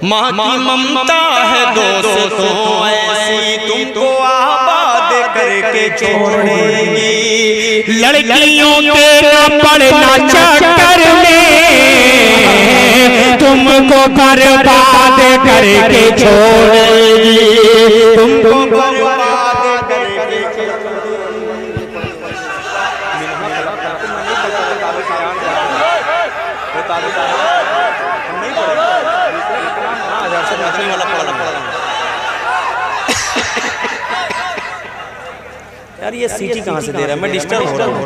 माँ की ममता है दोस्तों ऐसी, तुमको आबाद करके छोड़ेगी। लड़कियों के न पड़ना चक्कर में तुमको बर्बाद करके छोड़ेगी, तुमको बर्बाद करके यार ये सीटी कहाँ से दे रहा है? मैं डिस्टर्ब हो रहा हूँ।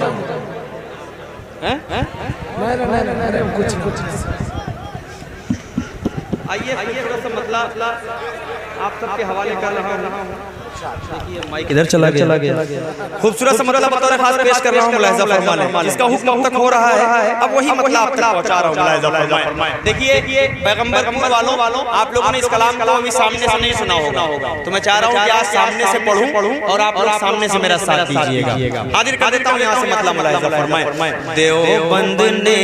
आइए थोड़ा सा मतलब आप सबके हवाले कर रहा हूँ। माइक इधर चला गया। खूबसूरत सा मतलब बतौर खास पेश कर रहा हूँ, मुलाहिजा फरमा लें। इसका हुक्म अब तक हो रहा है, अब वही मतलब आप तक पहुंचा रहा हूँ, मुलाहिजा फरमाएं। देखिए पैगंबरपुर वालों, आप लोगों ने इस कलाम को अभी सामने से नहीं सुना होगा, तो मैं चाह रहा हूँ कि आज सामने से पढ़ूं और आप लोग सामने से मेरा साथ दीजिएगा। हाजिर कर देता हूँ यहाँ से मतलब, मुलाहिजा फरमाएं। देवबंद ने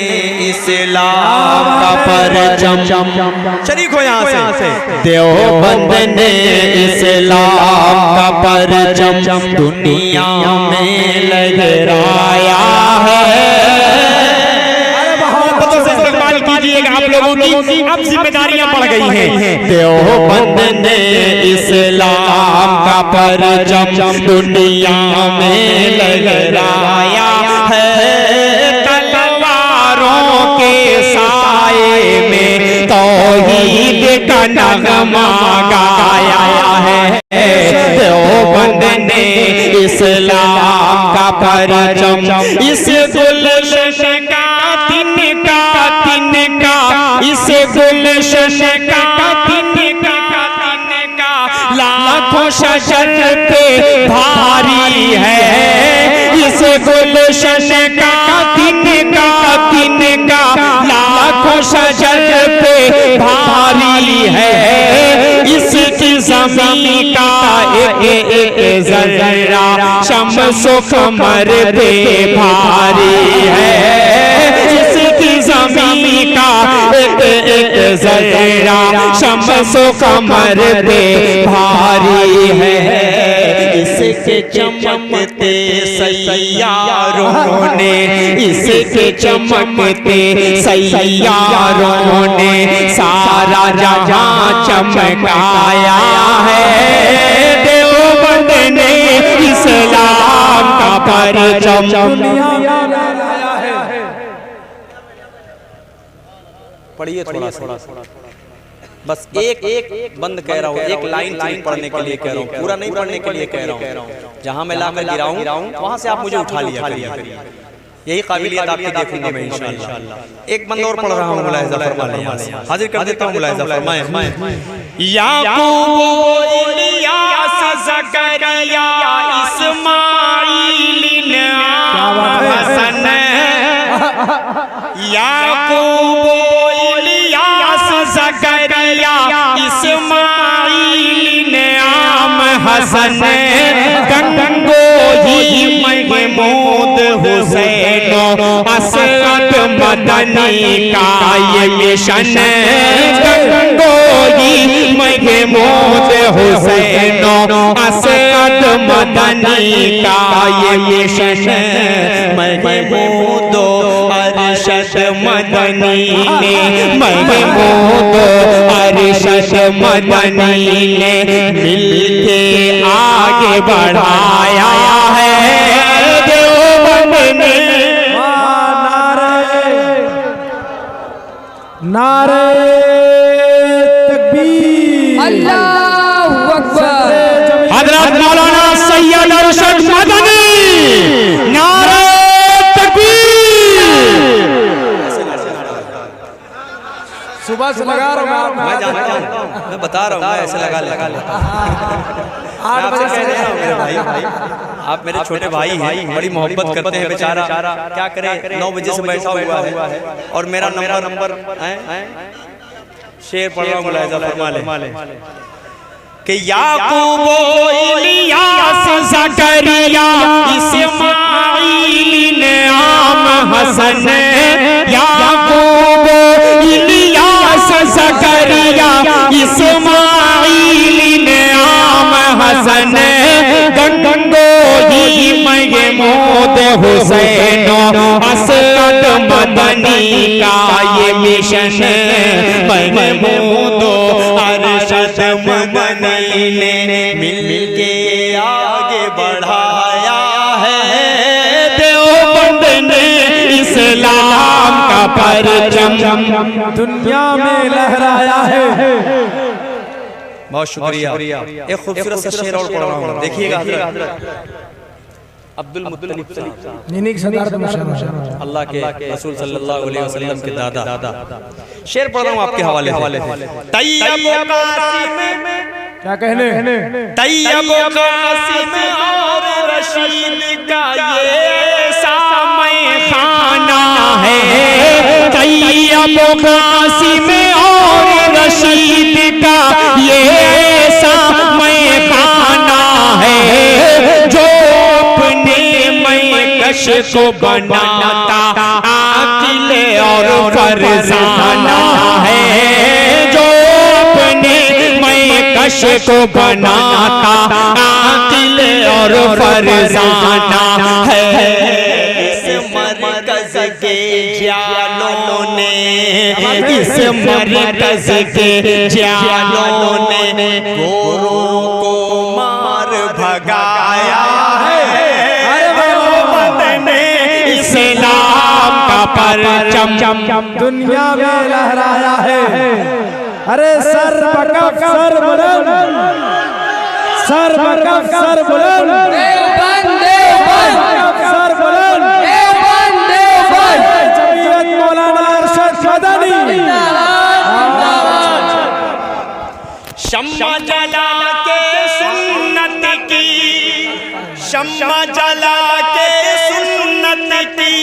इस्लाम का परचम, शरीक हो यहाँ से। देवबंद ने इस्लाम का परचम दुनिया में लहराया है। इस्तेमाल कीजिएगा आप लोगों की, अब जिम्मेदारियां बढ़ गई हैं। देवबंद ने इस्लाम का परचम दुनिया में लहराया है। तलवारों के साए में तौहीद का नगमा गाया है। देवबंद ने इस्लाम का परचम, इस गुलशन का तिनका, इस गुलशन का तिनका लाखों शजर पे भारी है। इस गुलशन का तिनका लाखों शजर पे भारी है। इसकी ज़मीन का एक ज़र्रा शम्सो कमर पे भारी है। इसकी ज़मीन का एक ज़र्रा शम्सो कमर पे भारी है। इसके चमकते सैयारों ने, इसके चमकते सैयारों ने सारा जहां चमकाया है। देवबंद ने इस्लाम का परचम पढ़िए थोड़ा बस एक बंद कह रहा हूँ, एक लाइन पढ़ने के लिए कह रहा हूँ, पूरा नहीं पढ़ने के लिए कह रहा हूँ। जहाँ मैं लाकर गिराऊं वहाँ से आप मुझे उठा लिया करिए, यही काबिलियत आपकी देखूंगा मैं इंशाअल्लाह। एक बंद और पढ़ रहा हूँ, मुलाहिजा फरमा लें, हाजिर कर देता हूँ, मुलाहिजा फरमाएं। याकूब इलियास ज़करिया इस्माईल हसन, याकूब इलियास ज़करिया इस्माईल आम हसन गंगोही महमूद हुसैन असद मदनी का ये मिशन गंगोही महमूद हुसैन असद मदनी का ये मिशन महमूद अरशद मदनी ने महमूद अरशद मदनी ने मिलके आगे बढ़ाया है देवबंद में। नारे तकबीर, अल्लाहु अकबर। हजरत मौलाना सैयद अरशद मदनी, नारे तकबीर। सुबह से लगा रहा हूँ, मैं जानता हूँ, मैं बता रहा हूँ, मैं ऐसे लगा लेता 8 बजे कह रहे हैं भाई आप मेरे छोटे भाई हैं, बड़ी मोहब्बत करते हैं बेचारा, क्या करें 9 बजे से बैठा हुआ है और मेरा नंबर शेर पढ़ रहा हूँ, मुलाहिजा फरमा ले कि याकूब इलियास ज़करिया इस्माईल आम हसन, याकूब इलियास ज़करिया इस्माईल आम हसन गंगोही महमूद हुसैन असद मदनी का ये मिशन महमूद अरशद मदनी ने मिल के आगे बढ़ाया है देवबंद ने इस्लाम का परचम दुनिया में लहराया है। बहुत शुक्रिया। एक खूबसूरत सा शेर और पढ़ रहा हूँ, देखिएगा अब्दुल मुत्तलिब अल्लाह के रसूल सल्लल्लाहु अलैहि वसल्लम के दादा, शेर पढ़ रहा हूँ आपके हवाले तैयब कासिम, क्या कहने, तैयब कासिम और रशीद का ये सामय खाना है, तैयब कासिम और रशीद का ये सामय खाना है जो अपने मैकश को बनाता आकिल और फरजाना है, जो अपने मैकश को बनाता आकिल और फरजाना है। इस मरकज के जालों ने, इस मरकज के जालों ने गोरों को मार भगाया है देवबंद ने इस्लाम का परचम दुनिया में लहराया है। अरे सर बकफ सर बुलंद, सर बकफ सर बुलंद, देवबंद, देवबंद, सर बुलंद, देवबंद, देवबंद। जमीयत मौलाना अरशद मदनी। शम्मा जला के सुन्नत की, शम्मा जला के सुन्नत की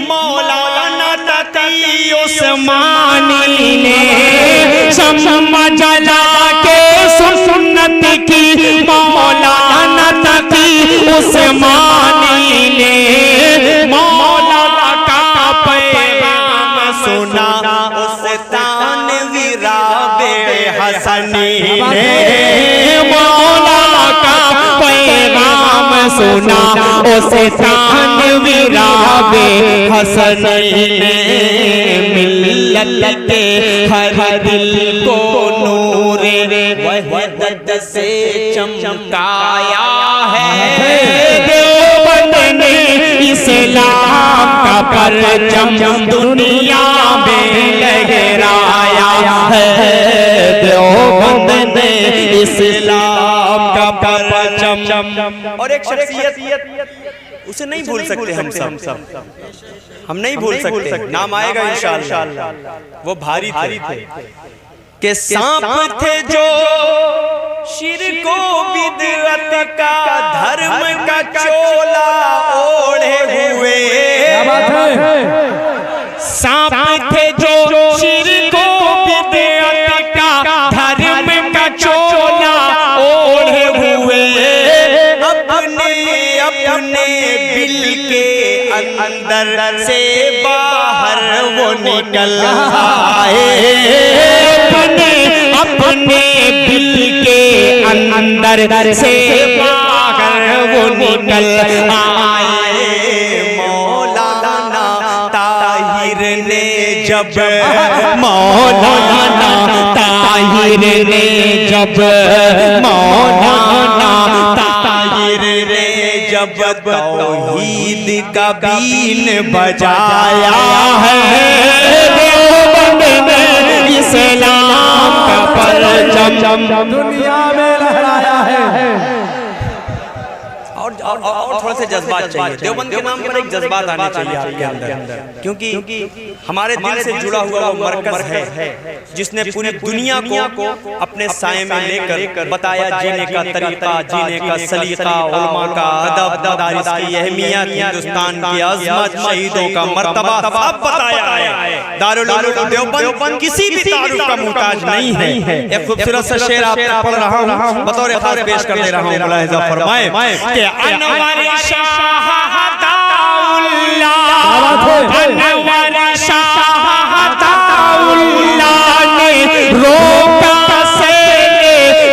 मौलाना तकी उस्मानी ने, शम्मा जला के सुन्नत की मौलाना तकी उस्मानी ने मौला का पैगाम सुना उस तानवीरा हसनी ने, मौला का पैगाम सुना उसे तानवीरा हसनी ने, मिल्लत के हर दिल को नूरे वहदत से चमकाया है देवबंद ने इस्लाम का परचम दुनिया में लहराया है देवबंद ने इस्लाम का परचम। और एक शख्सियत उसे नहीं भूल सकते हम हम नहीं भूल सकते, नाम आएगा इंशाअल्लाह। वो भारी थे के सांप थे जो शिर्क को बिदअत का धर्म का चोला ओढ़े हुए, सांप थे जो शिर्क को बिदअत का धर्म का चोला ओढ़े हुए, अंदर से बाहर वो निकल आए, अपने अपने दिल के अंदर से बाहर वो निकल आए। मौलाना ताहिर ने जब मौलाना ताहिर ने जब मौलाना ताहिर ने जब तौहीद का बीन बजाया है, देवबंद में इस्लाम का परचम दुनिया में लहराया है। और थोड़ा से जज्बात चाहिए। देवबंद के नाम पर एक जज्बात आना चाहिए आपके अंदर, क्योंकि हमारे दिल से जुड़ा हुआ वो मरकज है जिसने पूरी दुनिया को अपने साए में लेकर बताया जीने का तरीका, जीने का सलीका, उलमा का अदब, मदारिस की अहमियत, हिंदुस्तान की अज़मत, शहीदों का मर्तबा सब बताया है। दारुल उलूम देवबंद किसी भी तारुफ का मुहताज नहीं है। एक खूबसूरत सा शेर आप पढ़ रहा हूँ, बतौर खास पेश कर दे रहा हूँ। मुलाहिज़ा फरमाए कि अनवर शाह दाउल्ला, अनवर शाह दाउल्ला ने रोका से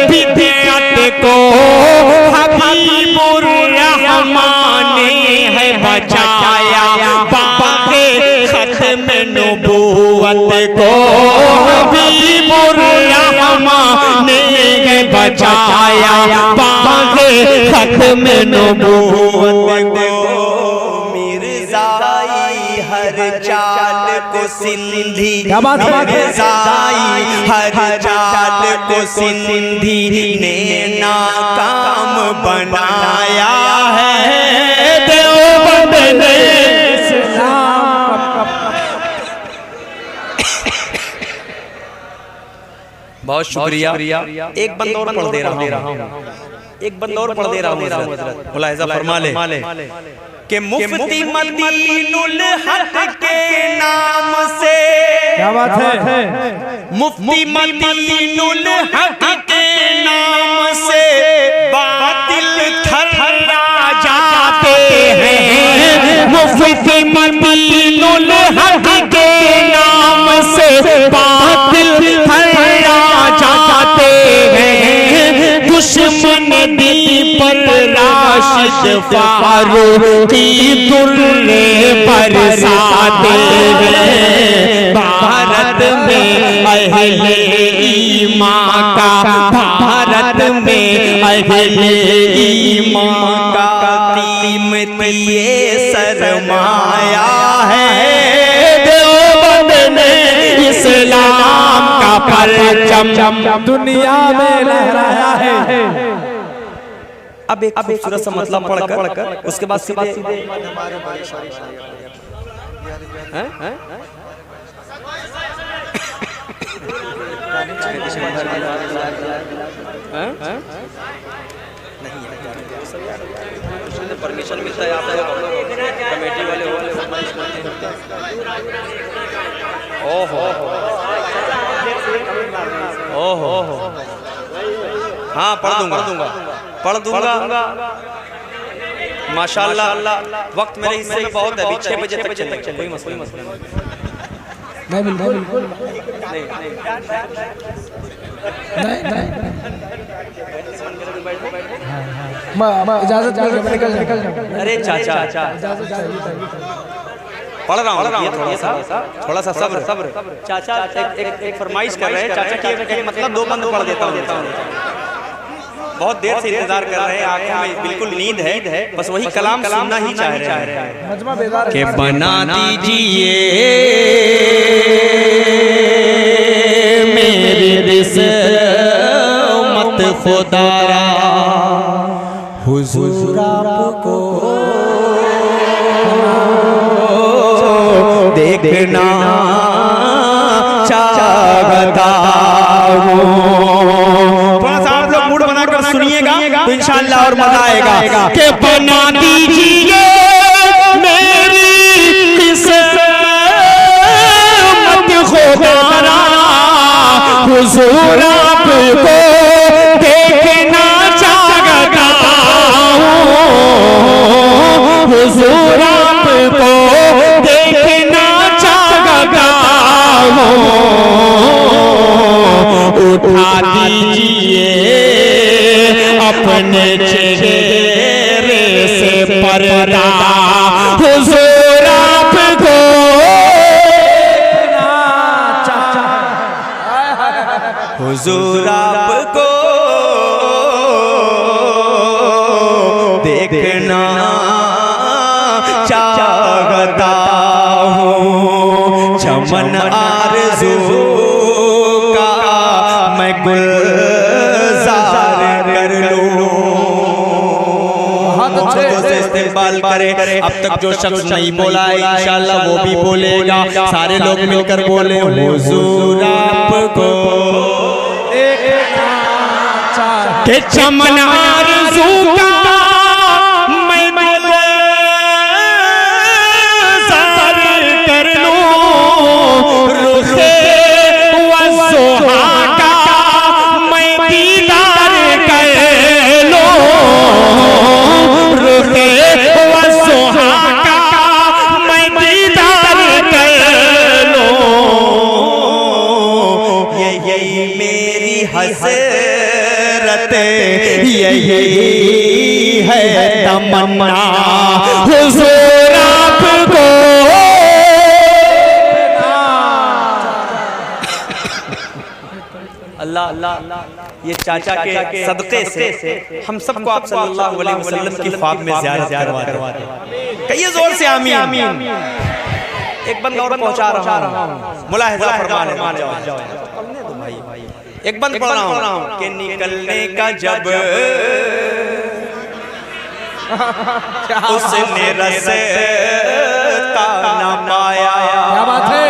बिदअत को, हबीबुर रहमान ने है बचाया बाक़े ख़त्म नबूवत को, हबीबुर रहमान ने है बचाया बाक़े ख़त्म नबूवत को। मिर्ज़ाई हर चाल को सिंधी, मिर्ज़ाई हर चाल को सिंधी ने नाकाम बनाया है, देवबंद ने बहुत शुक्रिया। एक बंद और पढ़ दे रहा हूँ, एक बंद और पढ़ दे रहा हूँ। मुलाहिज़ा फरमा ले कि मुफ्ती मतीनुल हक के नाम से, क्या बात है, मुफ्ती मतीनुल हक के नाम से बातिल थर्रा जाते हैं, मुफ्ती मतीनुल हक के नाम से बातिल थर्रा जाते हैं, दुश्मन दी पर राशिद फारूकी दुर्रे बरसाते हैं, भारत में अहले ईमान का, भारत में अहले ईमान का कीमती ये सरमाया है, देवबंद ने इस्लाम का परचम दुनिया में लहराया है। अब एक खूबसूरत सा मतलब पढ़कर उसके बाद सीधे परमिशन मिलता है आपको, कमेटी वाले ओहो हाँ पढ़ दूंगा माशाअल्लाह। वक्त मेरे हिस्से में बहुत है, अभी 6 बजे तक चलेगा, कोई मसला नहीं। इजाजत निकल। अरे चाचा पढ़ रहा हूँ, थोड़ा सा सब्र। चाचा एक फरमाइश कर रहे हैं, चाचा की एक मतलब 2 बंद पढ़ देता हूँ। बहुत देर से इंतजार कर रहे हैं, आंखों में बिल्कुल नींद है, बस वही कलाम सुनना ही चाह रहे हैं कि बना दीजिए मेरी रिस्मत खुदारा, हुजूर आपको देखना चाहता हूँ। सुनिएगा तो इंशाअल्लाह और मजा आएगा कि बना दीजिए मेरी किस्मत खुदारा, हुजूर आपको देखना चाहता हूँ, हुजूर आपको हुजूर आपको देखना चाहता हूँ, चमन आरज़ू का मैं गुलजार कर लूँ। इस्तेमाल करे। अब तक जो शख्स नहीं बोला है इंशाअल्लाह वो भी बोलेगा। सारे लोग मिलकर बोले हुजूर आपको के चमन आरज़ू का मैं गुलजार कर लूं, रुखे वज़ुहा का मैं दीदार कर लूं, रुखे वज़ुहा का मैं दीदार कर लूं। यही मेरी हसरत, यही है तमन्ना, हुजूर आपको अल्लाह अल्लाह ये चाचा के सदक़े से हम सबको आप सल्लल्लाहु अलैहि वसल्लम की ख्वाब में ज़ियारत करवा दे। कहिए जोर से आमीन। एक बंद और पहुंचा रहा हूं, मुलाहिज़ा फरमा लेना। एक बंद पढ़ रहा हूं कि निकलने का जब उसने रास्ता न पाया, क्या बात है,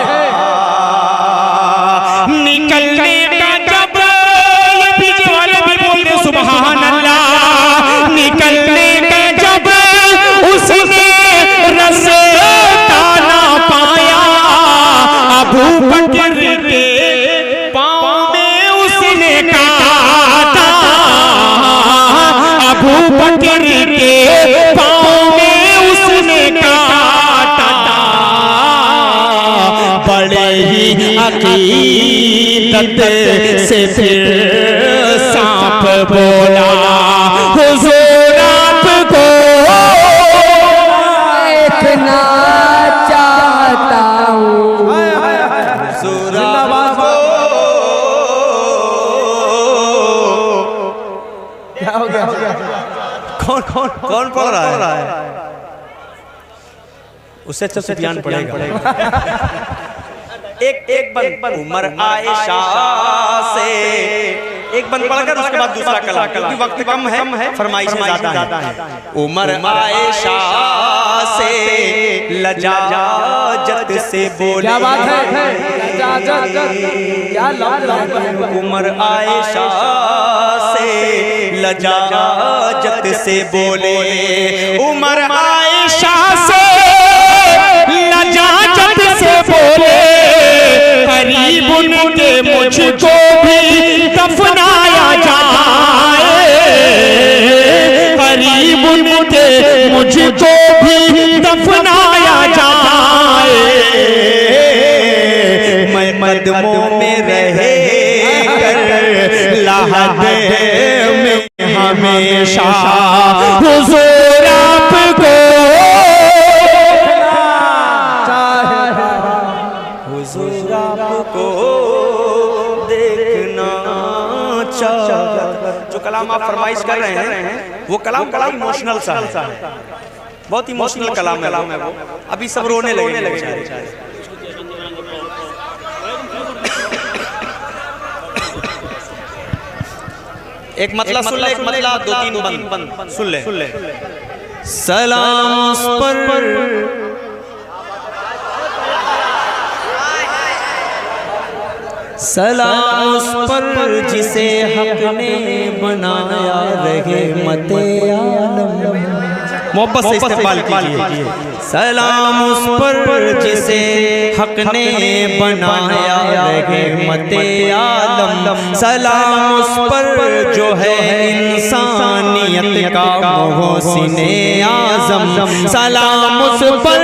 निकलने का जब, ये पीछे वाले भी बोलते सुभान अल्लाह, निकलने का जब उसने रास्ता न पाया, अबू बकर के पाँव में उसने काटा, अबू बकर के पाँव में उसने काटा, बड़े ही अकीदत से फिर सांप बोला, हुजूर आपको देखना चाहता हूँ। हुजूर आपको क्या हो गया, कौन कौन कौन पढ़ रहा है? उससे अच्छा सुफियान पढ़ेगा। एक बंद उमर आयशा से एक बंद पढ़कर उसके बाद दूसरा कलाम, क्योंकि वक्त कम है, फरमाइशें ज़्यादा है। उमर आयशा से लजाजत से बोले, क्या बात है, क्या लफ्ज़ है। उमर आयशा से लजाजत से बोले, उमर आयशा से लजाजत से बोले, करीब उनके मुझको भी दफनाया जाए, करीब उनके मुझको भी दफनाया जाए, मैं कदमों में रहे कर lahad में हमेशा हुजूर आपको, हुजूर आपको देखना चाहता। जो कलाम आप फरमाइश कर रहे हैं वो कलाम इमोशनल सा है, बहुत इमोशनल कलाम है वो। अभी सब रोने लगे। एक मतलब सुन ले, एक मतलब दो तीन बंद सुन ले। सलाम उस पर सलाम उस पर जिसे हक ने बनाया, रहे मते आलम। मोहब्बत से इस्तेमाल कीजिए। सलाम उस पर जिसे हक ने बनाया, रहे मते आलम। सलाम उस पर जो है इंसानियत का मोहसिने आज़म। सलाम उस पर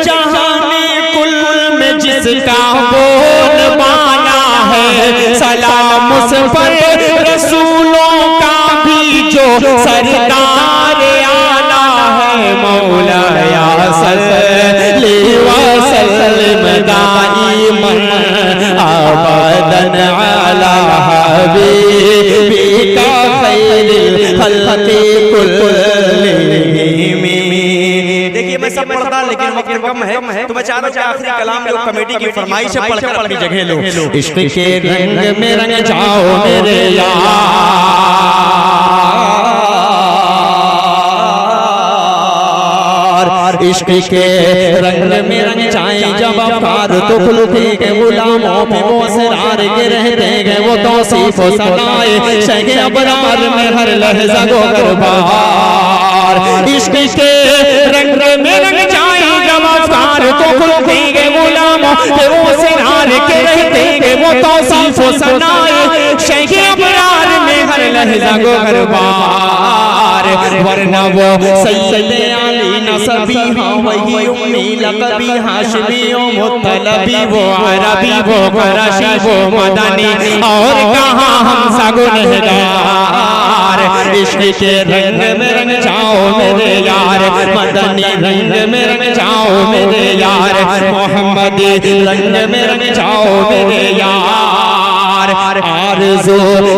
जहाने कुल में जिसका बोल बाना है। सलाम उस पर रसूलों का भी जो सरदार आला है। मौला या सल्ली व सल्लिम दाइमन अबदन अला हबीबिका खैरिल खल्क़ि कुल्लिहिम। देखिए मैं सब पढ़ता लेकिन वक्त कम है, तो मैं चाह रहा हूं कि आखिरी कलाम जो कमेटी की फरमाइश है पढ़कर अपनी जगह लो। इश्क के रंग में रंग जाओ मेरे यार, इश्क के रंग में रंग जाए जब अवतार तो खुलते के गुलामों पे वो असरार के रहते हैं वो तौसीफ सनाए शगे अबरार में हर लहजा गो गरबार। इश्क के रंग में रंग जाए जब अवतार तो खुलते के गुलामों पे वो असरार के रहते हैं वो तौसीफ सनाए शगे अबरार में हर लहजा गो गरबार। वरना वो सैयद आली नसबी हाँ वही उम्मी लक़बी हाशिमी ओ मुत्तलबी वो अरबी वो कुरैशी वो मदनी और कहाँ हम सगुनहगार। इश्क के रंग में रंग जाओ मेरे यार, मदनी रंग में रंग जाओ मेरे यार, मोहम्मदी रंग में रंग जाओ मेरे यार। आरज़ू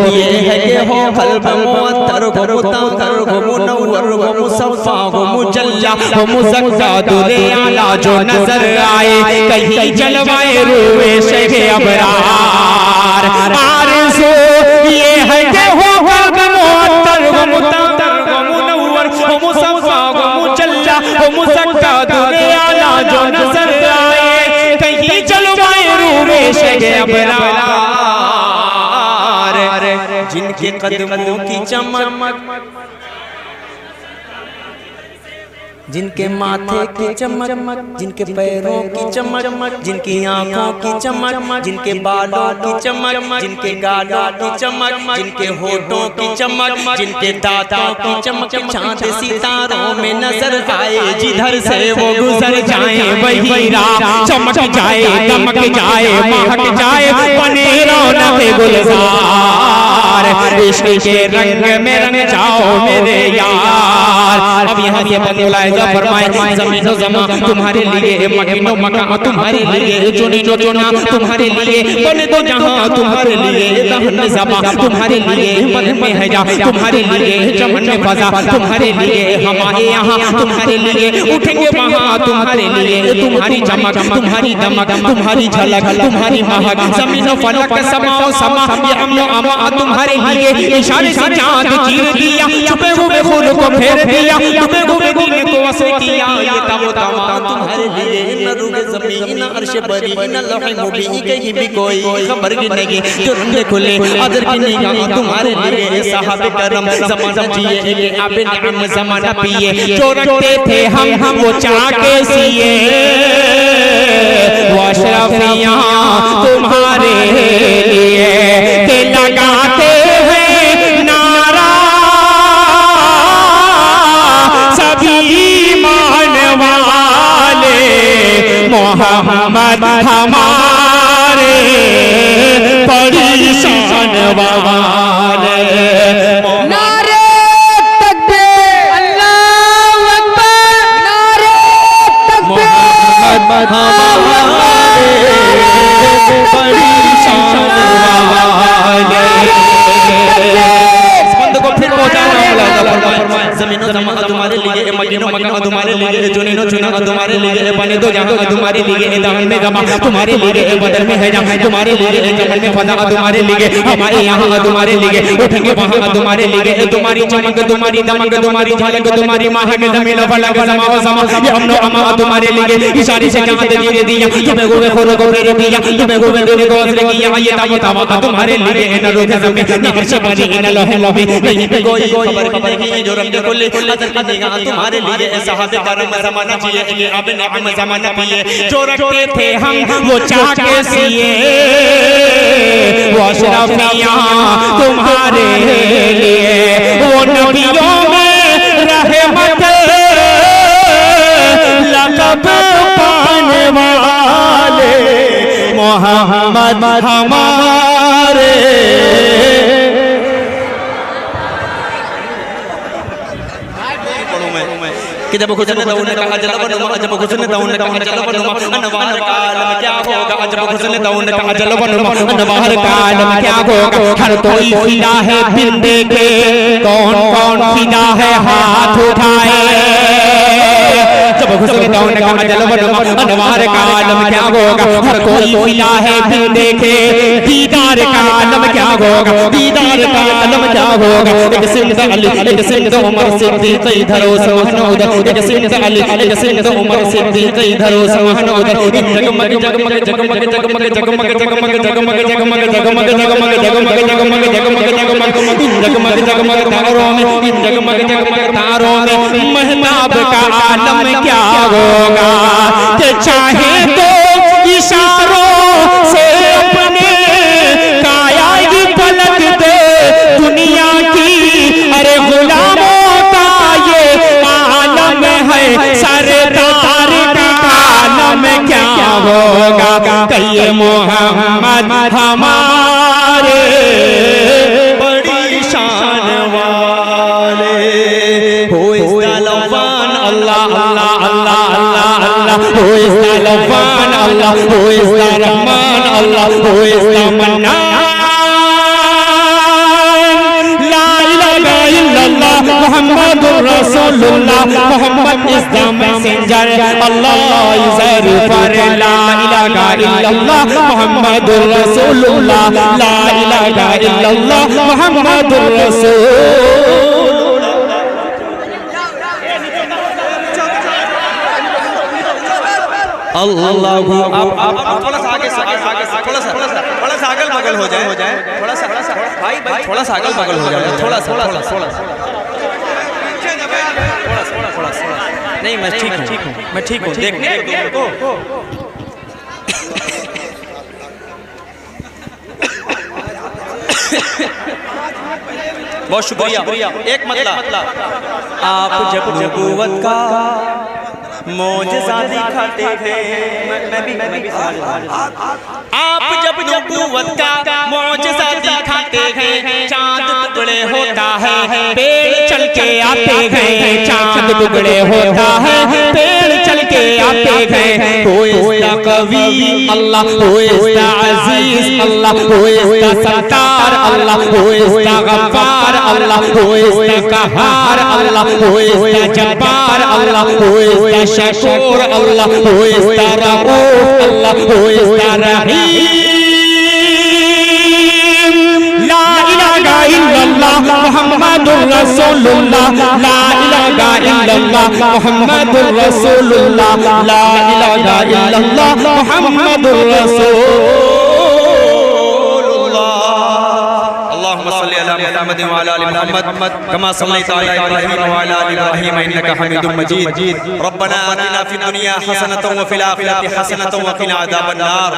ये है कि हो क़ल्ब मुअत्तर हो मुतहहर हो मुनव्वर हो मुसफ़्फ़ा हो मुजल्ला हो मुज़क्का दुरे आला जो नजर आए कहीं जलवाए रूए शगे अबरार। आरज़ू ये है कि हो क़ल्ब मुअत्तर हो मुतहहर हो मुनव्वर हो मुसफ़्फ़ा हो मुजल्ला हो मुज़क्का दुरे आला जो नजर आए कहीं जलवाए रूए शगे अबरार। जिनके कदमों की चमक, जिनके माथे की चमक, जिनके पैरों की चमक, जिनकी आंखों की चमक, जिनके बालों की चमक, जिनके गालों की चमक, जिनके होठों की चमक, जिनके दांतों की चमक चांद सितारों में नजर आए जिधर से वो गुजर जाए वही राह चमक जाए दमक जाए महक जाए बने रौनक गुलजार। इश्क के रंग में रंग जाओ मेरे यार। अब यहाँ से मुलाहिज़ा फरमाए ज़मीनो ज़मा तुम्हारे लिए मकीनो मका तुम्हारे लिए चुनीनो चुना तुम्हारे लिए बने दो जहाँ तुम्हारे लिए दहन ज़बा तुम्हारे लिए मन में है जा तुम्हारे लिए चमन में फजा तुम्हारे लिए हमारे यहाँ तुम्हारे लिए उठेंगे वहाँ तुम्हारे लिए तुम्हारी चमक तुम्हारी दमक तुम्हारी झलक तुम्हारी महक ज़मीनो फलक समाओ समा ये अमनो अमा तुम्हारे लिए इशारे से चाँद चीर दिया छुपे हुए खून को फेर दिया डूबे हुए दिन को वसे किया ये तब तमा तुम्हारे लिए न रुके ज़मीन न अर्श बरी न लौह मुबीन कहीं भी कोई खबर गिनेगी जो रंगे खुले अदर की निगाह तुम्हारे लिए साहब करम ज़माना जिए आबे निअम ज़माना पिए जो रखते थे हम वो चाके सिए वो अशरफियाँ तुम्हारे लिए के लगाते मोहम्मद हमारे परेशान वाले। नारे तकबीर अल्लाहू अकबर, नारे तकबीर मोहम्मद हमारे परेशान वाले। इस बंद को फिर पहुंचाना ज़मीनो ज़मा तुम्हारे लिए मकीनो मका तुम्हारे लिए चुनीनो चुना तुम्हारे लिए बने दो जहाँ तुम्हारे लिए दामन में गमा तुम्हारे लिए बदल में है जहाँ तुम्हारे लिए जमन में फजा तुम्हारे लिए हमारे यहाँ तुम्हारे लिए उठेंगे वहाँ तुम्हारे लिए तुम्हारी चमक तुम्हारी दमक तुम्हारी झलक तुम्हारी महक ज़मीन फलक समाओ समा ये अमनो अमा तुम्हारे लिए इशारे से चाँद चीर दिया तुम्हें गोवे खोरो को फेर दिया तुम्हें गोवे गोवे को असर किया ये तब तमा तुम्हारे लिए न रोके ज़मीन न हर्ष बनी न लोहे लोहे कहीं पे कोई खबर नहीं जो रंग खुले अदर की निगाह तुम्हारे लिए साहब करम ज़माना जिए ये अब निअम ज़माना पिए जो रखते थे हम वो चाके सिए वो अशरफियाँ तुम्हारे लिए वो नबियों में रहमत लक़ब पाने वाले मोहम्मद हमारे। कि जब हुस्न दौन कहा जलवनुमा, जब हुस्न दौन कहा जलवनुमा, अनवार का आलम क्या होगा, जब हुस्न दौन कहा जलवनुमा, अनवार का आलम क्या होगा। हर कोई फिदा है बिन देखे, कौन कौन फिदा है हाथ उठाए। जब हुस्न दौन कहा जलवनुमा, अनवार का आलम क्या होगा। हर कोई फिदा है बिन देखे, दीदार का आलम क्या होगा, दीदार का आलम क्या होगा। एक सिंध अली, एक सिंध उमर सिद्दीक़ इधर उधर, एक सिंध अली, एक सिंध उमर सिद्दीक़ इधर उधर। जगमग जगमग जगमग जगमग जगमग जगमग जगमग जगमग जगमग जगमग जगमग जगमग जगमग जगमग जगमग तारों में, इन जगमग जगमग तारों में महताब का आलम क्या होगा। कि चाहे तो इशारों से अपने काया ही पलट दे दुनिया की। अरे गुलामों का ये आलम है, सरदार का आलम क्या होगा। कहिए मोहम्मद हमारे बड़ी शान वाले, हो इस्तालवान अल्लाह अल्लाह अल्लाह अल्लाह अल्लाह, हो इस्तालवान अल्लाह, हो इस्तारहमान अल्लाह, हो इस्तामन्नान। ला इलाहा इल्लल्लाह मुहम्मदुर रसूलुल्लाह, Muhammad is the messenger, Allah is refer. ला इलाहा इल्लल्लाह मुहम्मदुर रसूलुल्लाह, ला इलाहा इल्लल्लाह मुहम्मदुर रसूलुल्लाह। अल्लाह आप थोड़ा सा आगे थोड़ा सा अगल बगल हो जाए, थोड़ा सा भाई थोड़ा सा अगल बगल हो जाए, थोड़ा नहीं मैं ठीक हूँ देखने को। बहुत शुक्रिया। एक मतलब आप जब नबूवत का मौजज़ा दिखाते हैं, मैं भी आप जब नबूवत का मौजज़ा दिखाते हैं, चांद टुकड़े होता है, पेड़ चल के आते हैं, चांद टुकड़े होता है, पेड़ चल के आते हैं। होइस्ता कवी अल्लाह, होइस्ता अजीज अल्लाह, होइस्ता सत्तार अल्लाह, होइस्ता गफ्फार अल्लाह, होइस्ता कहार अल्लाह, होइस्ता जब्बार अल्लाह, होइस्ता शकूर अल्लाह, होइस्ता रऊफ अल्लाह, होइस्ता रहीम। ला इलाहा इल्लल्लाह मुहम्मदुर रसूलुल्लाह, ला इलाहा इल्लल्लाह मुहम्मदुर रसूलुल्लाह, ला इलाहा इल्लल्लाह मुहम्मदुर रसूलुल्लाह। अल्लाहुम्मा सल्लि अला मुहम्मद व अला आलि मुहम्मद कमा सल्लैता अला इब्राहीम व अला आलि इब्राहीम इन्नका हमीदुम मजीद। रब्बना आतिना फिद दुनिया हसनतन व फिल आखिरति हसनतन व क़िना अज़ाबन नार।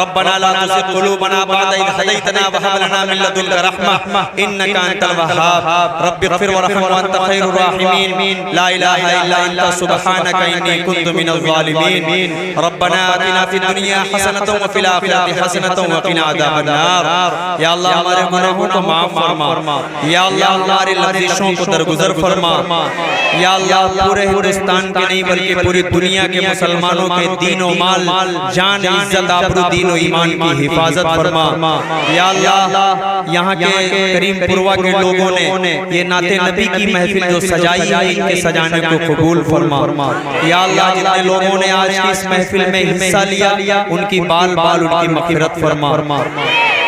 रब्बना ला तुज़िग़ क़ुलूबना बअद इज़ हदैतना व हब लना मिन लदुनका रहमा इन्नका अंतल वह्हाब। रब्बिग़फिर वरहम व अंत खैरुर राहिमीन। ला इलाहा इल्ला अंता सुब्हानका इन्नी कुन्तु मिनज़ ज़ालिमीन। रब्बना आतिना फिद दुनिया हसनतन व फिल आखिरति हसनतन व क़िना अज़ाबन नार। या अल्लाह हमारे गुनाहों को माफ फरमा, या अल्लाह हमारे लफ्ज़ों को दरगुजर फरमा, या अल्लाह पूरे हिंदुस्तान के नहीं बल्कि पूरी दुनिया के मुसलमानों के दीनो माल जान इज्जत आबरू दीनो ईमान की हिफाजत फरमा। या अल्लाह यहाँ के करीम पुरवा के लोगों ने ये नाते नबी की महफिल जो सजाई है, इनके सजाने को कबूल फरमा। या अल्लाह जितने लोगों ने आज की इस महफिल में हिस्सा लिया, उनकी बाल बाल उनकी मग़फ़िरत फरमा।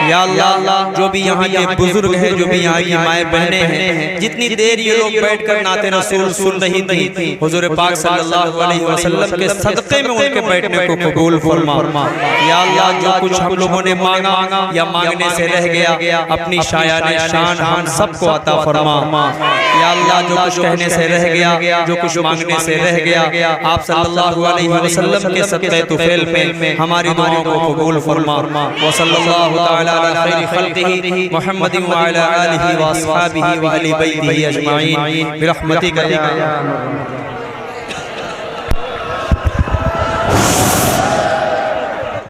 या अल्लाह जो भी यहाँ के बुजुर्ग हैं, जो भी यहाँ की माए बहनें हैं, जितनी देर ये लोग बैठकर नाते रसूल सुन रही थी, हुजूर पाक सल्लल्लाहु अलैहि वसल्लम के सदक़े में उनके बैठने को कबूल फरमा। या अल्लाह जो कुछ हम लोगों ने मांगा या मांगने से रह गया, अपनी शायाने शान हम सबको अता फरमा। या अल्लाह जो कुछ कहने से रह गया, जो कुछ मांगने से रह गया, आप सल्लल्लाहु अलैहि वसल्लम के सदक़े तुफ़ैल पे हमारी दुआओं को कबूल फरमा। व सल्लल्लाहु तआला अला खैरि खल्क़िही मुहम्मदिन व अला आलिहि व अस्हाबिही व अहलि बैतिही अजमाइन बिरहमतिका या